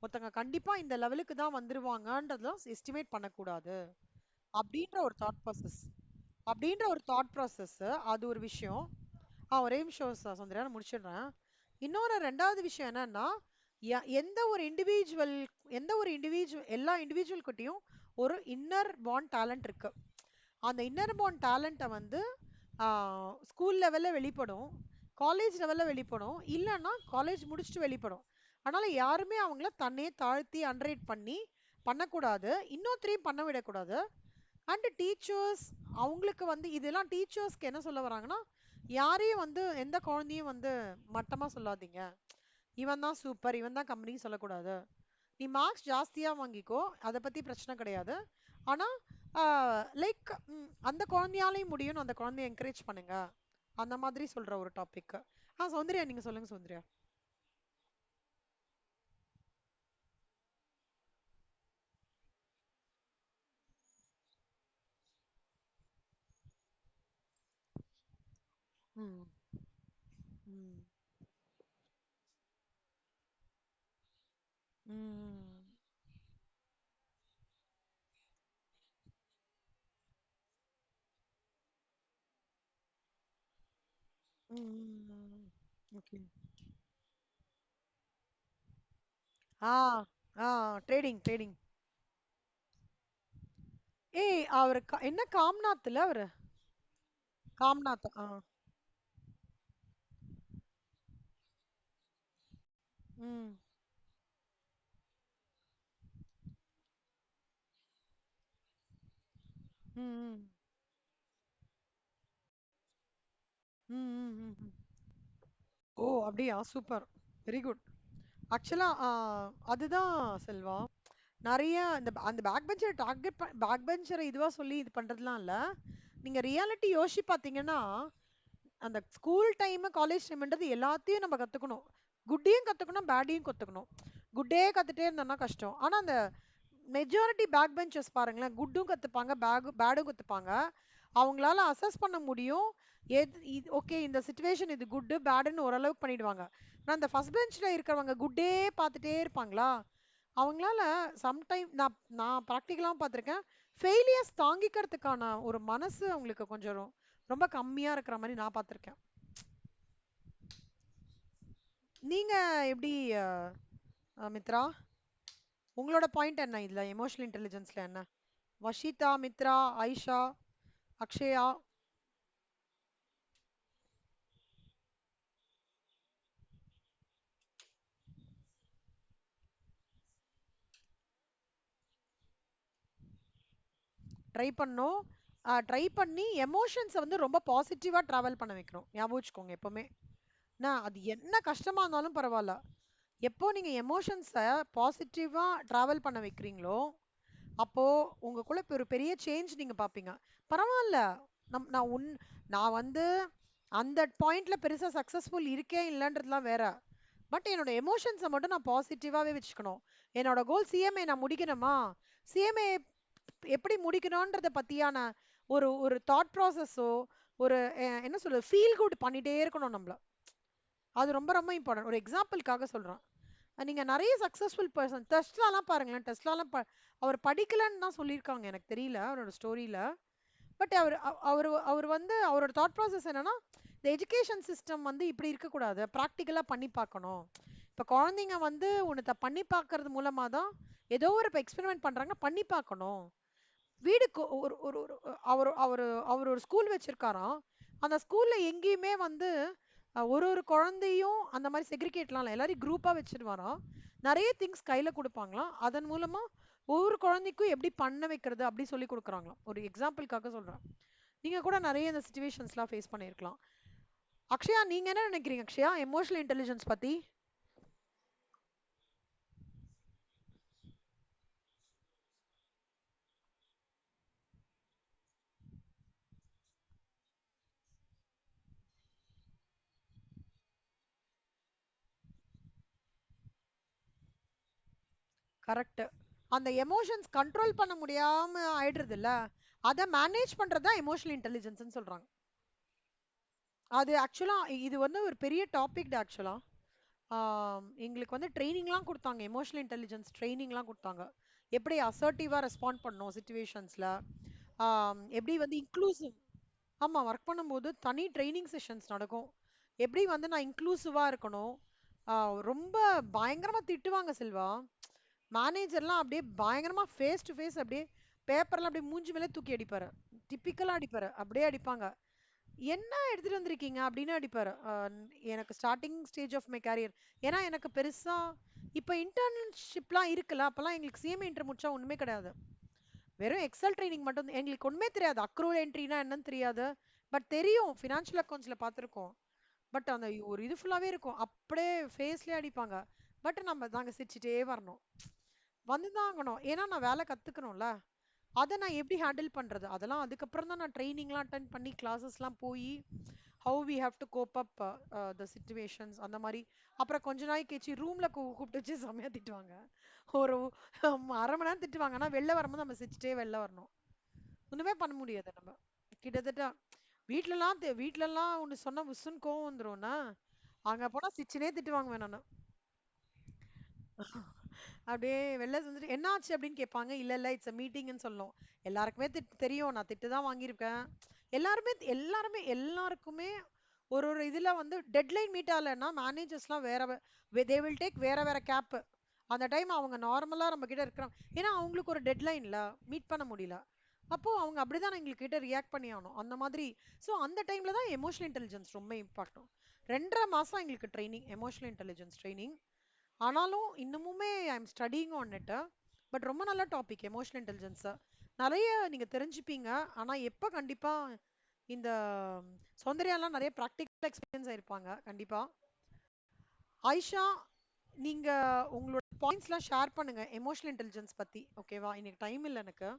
ஒருத்தங்க கண்டிப்பா இந்த லெவலுக்கு தான் வந்துருவாங்கன்றதுலாம் எஸ்டிமேட் பண்ணக்கூடாது அப்படின்ற ஒரு தாட் ப்ராசஸ். அப்படின்ற ஒரு தாட் ப்ராசஸ், அது ஒரு விஷயம். ஒரே நிமிஷம் சுந்தரியா, நான் முடிச்சிடுறேன். இன்னொரு ரெண்டாவது விஷயம் என்னன்னா, எந்த ஒரு இண்டிவிஜுவல் எல்லா இண்டிவிஜுவல் கிட்டயும் ஒரு இன்னர் பார்ன் டேலண்ட் இருக்கு. அந்த இன்னர் பார்ன் டேலண்ட்டை வந்து ஸ்கூல் லெவல்ல வெளிப்படும், காலேஜ் லெவல்ல வெளிப்படும், இல்லைன்னா காலேஜ் முடிச்சுட்டு வெளிப்படும். அதனால யாருமே அவங்கள தன்னையே தாழ்த்தி அண்டரேட் பண்ணி பண்ணக்கூடாது, இன்னொருத்தரையும் பண்ண விடக்கூடாது. அண்ட் டீச்சர்ஸ் அவங்களுக்கு வந்து இதெல்லாம் டீச்சர்ஸ்க்கு என்ன சொல்ல வராங்கன்னா, யாரையும் வந்து எந்த குழந்தையும் வந்து மட்டமா சொல்லாதீங்க, இவன் தான் சூப்பர் இவன் தான் கம்பெனி சொல்லக்கூடாது. நீ மார்க்ஸ் ஜாஸ்தியா வாங்கிக்கோ, அதை பத்தி பிரச்சனை கிடையாது. ஆனா லைக் அந்த குழந்தையாலையும் முடியும்னு அந்த குழந்தைய என்கரேஜ் பண்ணுங்க, அந்த மாதிரி சொல்ற ஒரு டாபிக். சௌந்தர்யா நீங்க சொல்லுங்க சௌந்தர்யா. ம் ம் ம் ம். ஓகே. ஆ ஆ ட்ரேடிங் ட்ரேடிங். ஏய் அவரு என்ன காம்நாத்ல அவரு? காம்நாத். ம் ம் ம் ம் ம் ம் ம். ஓ அப்படியா, சூப்பர், வெரி குட். ஆக்சுவலா அதுதான் செல்வா. நிறைய அந்த பேக் பெஞ்சரை டார்கெட் பேக் பெஞ்சரை இதுவா சொல்லி இது பண்றதுலாம் இல்ல. நீங்க ரியாலிட்டி யோசிச்சு பாத்தீங்கன்னா, அந்த ஸ்கூல் டைம் காலேஜ் டைம்ன்றது எல்லாத்தையும் நம்ம கத்துக்கணும். குட்டையும் கத்துக்கணும், பேடையும் கத்துக்கணும். குட்டே கத்துட்டே இருந்தோம்னா கஷ்டம். ஆனா அந்த மெஜாரிட்டி பேக் பெஞ்சர்ஸ் பாருங்களேன், குட்டும் கத்துப்பாங்க, பேடும் கத்துப்பாங்க. அவங்களால அசஸ் பண்ண முடியும். எது இது ஓகே, இந்த சுச்சுவேஷன் இது குட் பேடுன்னு ஓரளவுக்கு பண்ணிடுவாங்க. ஆனா அந்த ஃபர்ஸ்ட் பெஞ்ச்ல இருக்கிறவங்க குட்டே பார்த்துட்டே இருப்பாங்களா, அவங்களால சம்டைம் நான் நான் ப்ராக்டிக்கலாகவும் பார்த்துருக்கேன், ஃபெயிலியர்ஸ் தாங்கிக்கிறதுக்கான ஒரு மனசு அவங்களுக்கு கொஞ்சம் ரொம்ப கம்மியா இருக்கிற மாதிரி நான் பார்த்துருக்கேன். நீங்க எப்படி மித்ரா, உங்களோட பாயிண்ட் என்ன இதுல எமோஷனல் இன்டெலிஜென்ஸ்ல என்ன? வஷிதா, மித்ரா, ஆயிஷா, அக்ஷயா. ட்ரை பண்ணோம். ட்ரை பண்ணி எமோஷன்ஸை வந்து ரொம்ப பாசிட்டிவா டிராவல் பண்ண வைக்கணும், ஞாபகம் வச்சுக்கோங்க எப்பவுமே. நான் அது என்ன கஷ்டமா இருந்தாலும் பரவாயில்ல, எப்போ நீங்க எமோஷன்ஸை பாசிட்டிவா டிராவல் பண்ண வைக்கிறீங்களோ, அப்போ உங்களுக்குள்ள ஒரு பெரிய சேஞ்ச் நீங்க பாப்பீங்க. பரவாயில்ல, நம் நான் உன் நான் வந்து அந்த பாயிண்ட்ல பெருசா சக்சஸ்ஃபுல் இருக்கே இல்லைன்றதுலாம் வேற. பட் என்னோட எமோஷன்ஸை மட்டும் நான் பாசிட்டிவாவே வச்சுக்கணும். என்னோட கோல் சிஎம்ஏ நான் முடிக்கணுமா, சிஎம்ஏ எப்படி முடிக்கணும்ன்றத பத்தியான ஒரு ஒரு தாட் ப்ராசஸோ, ஒரு என்ன சொல்றது, ஃபீல் குட் பண்ணிட்டே இருக்கணும் நம்மள. அது ரொம்ப ரொம்ப இம்பார்ட்டன்ட். ஒரு எக்ஸாம்பிளுக்காக சொல்றேன். நீங்க நிறைய சக்சஸ்ஃபுல் பர்சன் டெஸ்ட்லாலாம் பாருங்களேன், டெஸ்ட்லாலாம் அவர் படிக்கலன்னு தான் சொல்லியிருக்காங்க, எனக்கு தெரியல அவரோட ஸ்டோரியில. பட் அவர் வந்து அவரோட தாட் ப்ராசஸ் என்னன்னா, இந்த எஜுகேஷன் சிஸ்டம் வந்து இப்படி இருக்கக்கூடாது, ப்ராக்டிக்கலா பண்ணி பார்க்கணும். இப்போ குழந்தைங்க வந்து உன்னத்தை பண்ணி பார்க்கறது மூலமா தான் ஏதோ ஒரு இப்போ எக்ஸ்பெரிமெண்ட் பண்றாங்க, பண்ணி பார்க்கணும். வீடுக்கு ஒரு ஒரு ஒரு அவர் அவர் அவர் ஒரு ஸ்கூல் வச்சிருக்காராம். அந்த ஸ்கூல்ல எங்கேயுமே வந்து ஒரு ஒரு குழந்தையும் அந்த மாதிரி செக்ரிகேட்லாம் இல்லை, எல்லாரையும் குரூப்பா வச்சிருவாராம். நிறைய திங்ஸ் கையில கொடுப்பாங்களாம், அதன் மூலமா ஒவ்வொரு குழந்தைக்கும் எப்படி பண்ண வைக்கிறது அப்படி சொல்லி கொடுக்குறாங்களாம். ஒரு எக்ஸாம்பிளுக்காக சொல்றேன். நீங்க கூட நிறைய இந்த சுச்சுவேஷன்ஸ்லாம் ஃபேஸ் பண்ணியிருக்கலாம். அக்ஷயா நீங்க என்ன நினைக்கிறீங்க அக்ஷயா, எமோஷனல் இன்டெலிஜென்ஸ் பத்தி? கரெக்ட். அந்த எமோஷன்ஸ் கண்ட்ரோல் பண்ண முடியாம ஆயிடுறது இல்ல, அதை மேனேஜ் பண்றது தான் எமோஷனல் இன்டெலிஜென்ஸ்னு சொல்றாங்க. அது ஆக்சுவலா இது வந்து ஒரு பெரிய டாபிக் ஆக்சுவலா. எங்களுக்கு வந்து ட்ரைனிங்லாம் கொடுத்தாங்க, எமோஷனல் இன்டெலிஜென்ஸ் ட்ரைனிங்லாம் கொடுத்தாங்க. எப்படி அசர்ட்டிவா ரெஸ்பாண்ட் பண்ணணும் சுச்சுவேஷன்ஸ்ல, எப்படி வந்து இன்க்ளூசிவ். ஆமா, ஒர்க் பண்ணும்போது தனி ட்ரைனிங் செஷன்ஸ் நடக்கும். எப்படி வந்து நான் இன்க்ளூசிவா இருக்கணும். ரொம்ப பயங்கரமா திட்டுவாங்க செல்வா. மேனேஜர்லாம் அப்படியே பயங்கரமா ஃபேஸ் டு ஃபேஸ் அப்படியே பேப்பர்லாம் அப்படியே மூஞ்சி மேலே தூக்கி அடிப்பாரு. டிப்பிக்கலா அடிப்பாரு. அப்படியே அடிப்பாங்க. என்ன எடுத்துட்டு வந்திருக்கீங்க அப்படின்னு அடிப்பாரு. எனக்கு starting stage of my career. ஏன்னா எனக்கு பெருசா இப்ப இன்டர்ன்ஷிப்லாம் இருக்குல்ல, அப்பெல்லாம் எங்களுக்கு சிஎம்ஏ இன்டர் முடிச்சா ஒண்ணுமே கிடையாது. வெறும் எக்ஸல் ட்ரைனிங் மட்டும் எங்களுக்கு ஒண்ணுமே தெரியாது. அக்ரூவல் என்ட்ரினா என்னன்னு தெரியாது. பட் தெரியும், ஃபினான்ஷியல் அக்கவுண்ட்ஸ்ல பார்த்திருக்கோம். பட் அந்த ஒரு இது ஃபுல்லாவே இருக்கும். அப்படியே ஃபேஸ்லயே அடிப்பாங்க. பட் நாங்க சிரிச்சுட்டே வரணும். வந்துதான் ஆகணும். ஏன்னா நான் வேலை கத்துக்கணும்ல. அத நான் எப்படி ஹேண்டில் பண்றது? அதெல்லாம் அதுக்கப்புறம் தான் நான் ட்ரெய்னிங்லாம் அட்டெண்ட் பண்ணி கிளாஸஸ்லாம் போயி, how we have to cope up the situations அந்த மாரி. அப்புறம் கொஞ்ச நாள் கழிச்சு ரூம்ல கூப்பிட்டு வச்சு செம்மையா திட்டுவாங்க. ஒரு 1/2 மணி நேரம் திட்டுவாங்க. ஆனா வெளில வரும்போது நம்ம சிரிச்சுட்டே வெளில வரணும். ஒண்ணுமே பண்ண முடியாது நம்ம. கிட்டத்தட்ட வீட்லலாம் ஒண்ணு சொன்னா உஸ்ஸுன்னு கோவம் வந்துரும்னா, அங்க போனா சிரிச்சுனே திட்டு வாங்குவேன் நானு. அப்படியே வெளில வந்துட்டு என்ன ஆச்சு அப்படின்னு கேட்பாங்க. இல்ல இல்ல இட்ஸ் மீட்டிங்னு சொல்லணும். எல்லாருக்குமே தெரியும் நான் திட்டு தான் வாங்கியிருக்கேன். எல்லாருக்குமே ஒரு ஒரு இதுல வந்து டெட்லைன் மீட் ஆகலைன்னா மேனேஜர்ஸ்லாம் தே வில் டேக் வேற வேற கேப். அந்த டைம் அவங்க நார்மலா நம்ம கிட்ட இருக்கிறாங்க. ஏன்னா அவங்களுக்கு ஒரு டெட்லைன்ல மீட் பண்ண முடியல. அப்போ அவங்க அப்படிதான் எங்களுக்கு கிட்ட ரியாக்ட் பண்ணி ஆகணும் அந்த மாதிரி. ஸோ அந்த டைம்ல தான் எமோஷனல் இன்டெலிஜென்ஸ் ரொம்ப இம்பார்ட்டும். 2.5 மாசம் எங்களுக்கு ட்ரைனிங், எமோஷனல் இன்டெலிஜென்ஸ் ட்ரைனிங். ஆனாலும் இன்னமுமே I am studying on it. But ரொம்ப நல்ல டாபிக் எமோஷனல் இன்டெலிஜென்ஸ். நிறைய நீங்க தெரிஞ்சுப்பீங்க. ஆனா எப்ப கண்டிப்பா இந்த சௌந்தர்யாலாம் நிறைய ப்ராக்டிக்கல் எக்ஸ்பீரியன்ஸ் ஆயிருப்பாங்க கண்டிப்பா. ஆயிஷா, நீங்க உங்களோட பாயிண்ட்ஸ்லாம் ஷேர் பண்ணுங்க எமோஷனல் இன்டெலிஜென்ஸ் பத்தி. ஓகேவா? இன்னைக்கு டைம் இல்ல எனக்கு.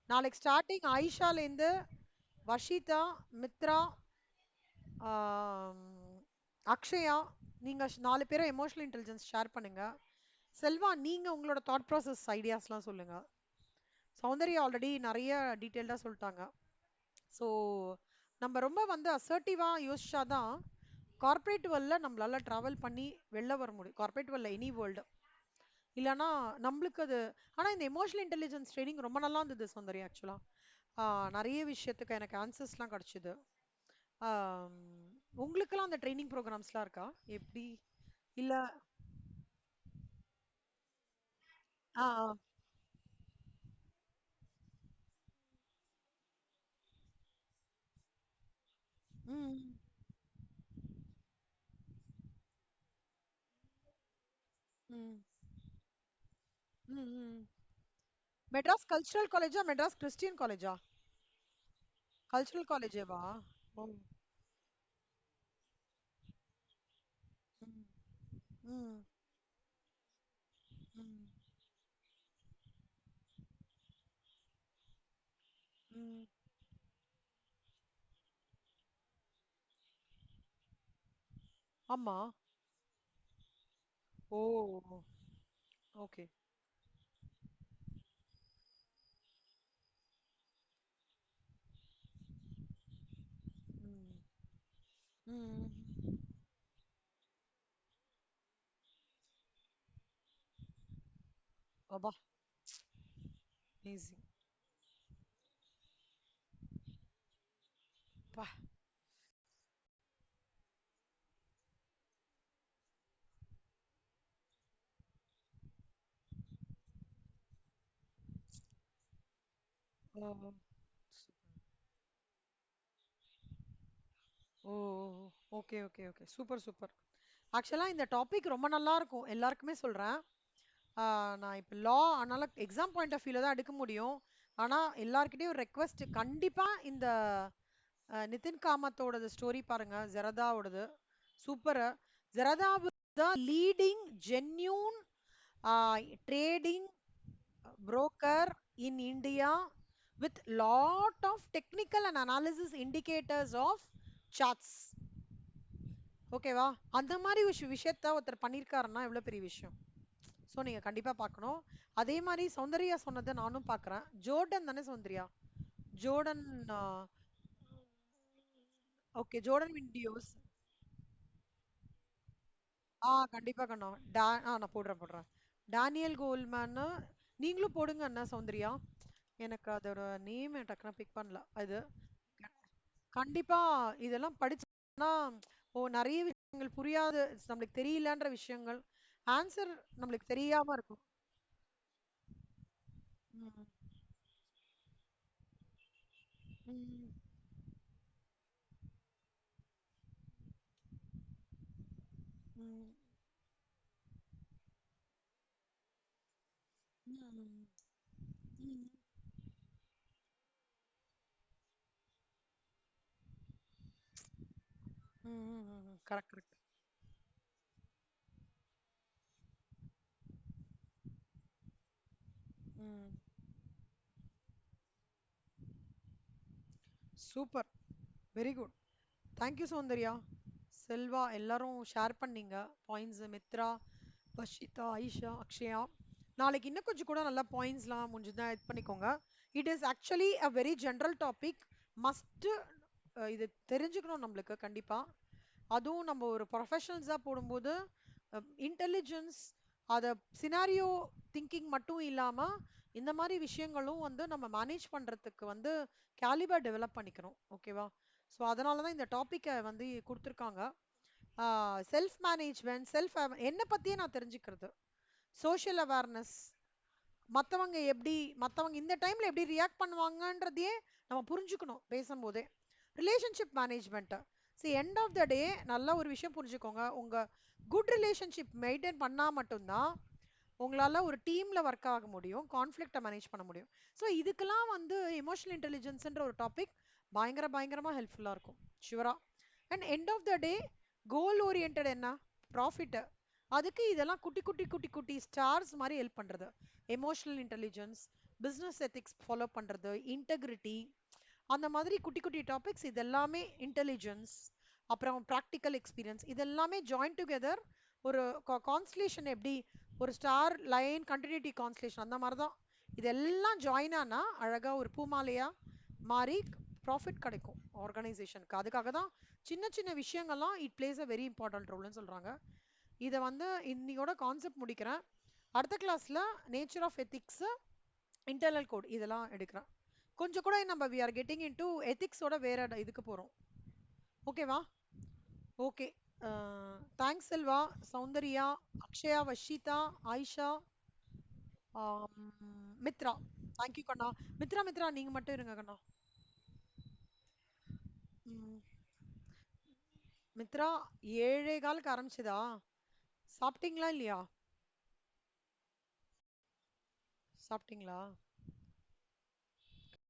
நாளைக்கு ஸ்டார்டிங் ஆயிஷால இருந்து வஷிதா, மித்ரா, ஆம், அக்ஷயா, நீங்க 4 பேரும் எமோஷனல் இன்டெலிஜென்ஸ் ஷேர் பண்ணுங்க. செல்வா, நீங்க உங்களோட தாட் ப்ராசஸ் ஐடியாஸ்லாம் சொல்லுங்க. சௌந்தர்யா ஆல்ரெடி நிறைய டீட்டெயில்டா சொல்லிட்டாங்க. ஸோ நம்ம ரொம்ப வந்து அசர்ட்டிவா யோசிச்சாதான் கார்ப்பரேட் வேர்ல்ட்ல நம்மளால டிராவல் பண்ணி வெளில வர முடியும். கார்ப்பரேட் வேர்ல்ட்ல எனி வேர்ல்டு இல்லைன்னா நம்மளுக்கு அது. ஆனா இந்த எமோஷனல் இன்டெலிஜென்ஸ் ட்ரைனிங் ரொம்ப நல்லா இருந்தது சௌந்தர்யா ஆக்சுவலா. நிறைய விஷயத்துக்கு எனக்கு ஆன்சர்ஸ்லாம் கிடைச்சது. ஆம், உங்களுக்கெல்லாம் அந்த ட்ரைனிங் ப்ரோக்ராம்ஸ்லாம் இருக்கா எப்படி? இல்ல. ஆ ஆ. ம் ம் ம் ம். மெட்ராஸ் கல்ச்சுரல் காலேஜா மெட்ராஸ் கிறிஸ்டியன் காலேஜா? கல்ச்சுரல் காலேஜேவா? ஓ. ம் ம் ம் ம். ஆமா. ஓ. ஓகே. ம் ம். அப்பா, அமேசிங். பா. ஓ. ஓ. Okay okay okay, super super. ஆக்சுவலா இந்த டாபிக் ரொம்ப நல்லா இருக்கும், எல்லாருக்குமே சொல்றேன். நான் இப்போ லா அதனால எக்ஸாம் பாயிண்ட் ஆஃப் வியூல தான் எடுக்க முடியும். ஆனா எல்லார்கிட்டயும் ஒரு ரெக்வெஸ்ட், கண்டிப்பா இந்த நிதின் காமத்தோடது ஸ்டோரி பாருங்க, ஜெரதாவோடது. சூப்பர். Zerodha leading genuine trading broker in India with lot of technical and analysis indicators of charts. ஓகேவா? அந்த மாதிரி விஷயத்த ஒருத்தர் பண்ணியிருக்காருன்னா எவ்வளவு பெரிய விஷயம். ஸோ நீங்க கண்டிப்பா பார்க்கணும். அதே மாதிரி சௌந்தர்யா சொன்னதை நானும் பார்க்கறேன். ஜோர்டன் தானே Soundarya? Jordan. Okay, Jordan videos. கண்டிப்பா கண்ணா. நான் போடுறேன். Daniel Goleman. நீங்களும் போடுங்க அண்ணா சௌந்தர்யா. எனக்கு அதோட நேம் டக்குனு பிக் பண்ணல அது. கண்டிப்பா இதெல்லாம் படிச்சோம்னா, ஓ, நிறைய விஷயங்கள் புரியாது, நம்மளுக்கு தெரியலன்ற விஷயங்கள் ஆன்சர் நம்மளுக்கு தெரியாம இருக்கும். ம், ம், ம், ம், ம், ம். Correct, correct. ம். Super. Very good. Thank you Soundarya. Selva எல்லாரும் ஷேர் பண்ணீங்க பாயிண்ட்ஸ். மித்ரா, வஷிதா, ஆயிஷா, அக்ஷயா. நாளைக்கு இன்னும் கொஞ்சம் கூட நல்லா பாயிண்ட்ஸ்லாம் முடிஞ்சுதான் இது பண்ணிக்கோங்க. It is actually a very general topic. Must இது தெரிஞ்சுக்கணும் நம்மளுக்கு கண்டிப்பா. அதுவும் நம்ம ஒரு ப்ரொஃபஷனல்ஸாக போடும்போது இன்டெலிஜென்ஸ், அதை சினாரியோ திங்கிங் மட்டும் இல்லாமல் இந்த மாதிரி விஷயங்களும் வந்து நம்ம மேனேஜ் பண்ணுறதுக்கு வந்து கேலிபர் டெவலப் பண்ணிக்கணும். ஓகேவா? ஸோ அதனால தான் இந்த டாப்பிக்கை வந்து கொடுத்துருக்காங்க. செல்ஃப் மேனேஜ்மெண்ட், என்னை பற்றியே நான் தெரிஞ்சுக்கிறது, சோஷியல் அவேர்னஸ், மற்றவங்க இந்த டைமில் எப்படி ரியாக்ட் பண்ணுவாங்கன்றதையே நம்ம புரிஞ்சுக்கணும் பேசும்போதே. Relationship management. see end of the day நல்ல ஒரு விஷயம் புரிஞ்சுக்கோங்க. குட் ரிலேஷன்ஷிப் மெயின்டைன் பண்ணால் மட்டும்தான் உங்களால ஒரு டீம்ல ஒர்க் ஆக முடியும், கான்ஃப்ளிக்ட்டை மேனேஜ் பண்ண முடியும். ஸோ இதுக்கெல்லாம் வந்து எமோஷனல் இன்டெலிஜென்ஸ்ன்ற ஒரு டாபிக் பயங்கரமா ஹெல்ப்ஃபுல்லா இருக்கும் ஷுவரா. And end of the day goal oriented என்ன? ப்ராஃபிட். அதுக்கு இதெல்லாம் குட்டி குட்டி குட்டி குட்டி ஸ்டார்ஸ் மாதிரி ஹெல்ப் பண்றது. Emotional intelligence, business ethics follow பண்றது, இன்டெகிரிட்டி, அந்த மாதிரி குட்டி குட்டி டாபிக்ஸ் இதெல்லாமே இன்டெலிஜென்ஸ், அப்புறம் ப்ராக்டிக்கல் எக்ஸ்பீரியன்ஸ் இதெல்லாமே ஜாயின் டுகெதர் ஒரு கான்ஸ்டலேஷன். எப்படி ஒரு ஸ்டார் லைன் கண்டினியூட்டி கான்ஸ்டலேஷன் அந்த மாதிரி தான். இதெல்லாம் ஜாயின் ஆனா அழகா ஒரு பூமாலையா மாறி ப்ராஃபிட் கிடைக்கும் ஆர்கனைசேஷனுக்கு. அதுக்காக தான் சின்ன சின்ன விஷயங்கள்லாம் it plays a very important ரோல்னு சொல்றாங்க. இதை வந்து இன்னையோட கான்செப்ட் முடிக்கிறேன். அடுத்த கிளாஸ்ல nature of ethics, internal code இதெல்லாம் எடுக்கிறேன். கொஞ்சம் கூட நம்ம வி ஆர் கெட்டிங் இன்டு எத்திக்ஸோட வேற இதுக்கு போறோம். ஓகேவா? ஓகே. தேங்க்ஸ் செல்வா, சௌந்தர்யா, அக்ஷயா, வஷிதா, ஆயிஷா, மித்ரா. தேங்க்யூ கண்ணா. மித்ரா நீங்க மட்டும் இருங்க கண்ணா. ம், மித்ரா 7:15 ஆரம்பிச்சதா? சாப்பிட்டீங்களா இல்லையா? சாப்பிட்டீங்களா?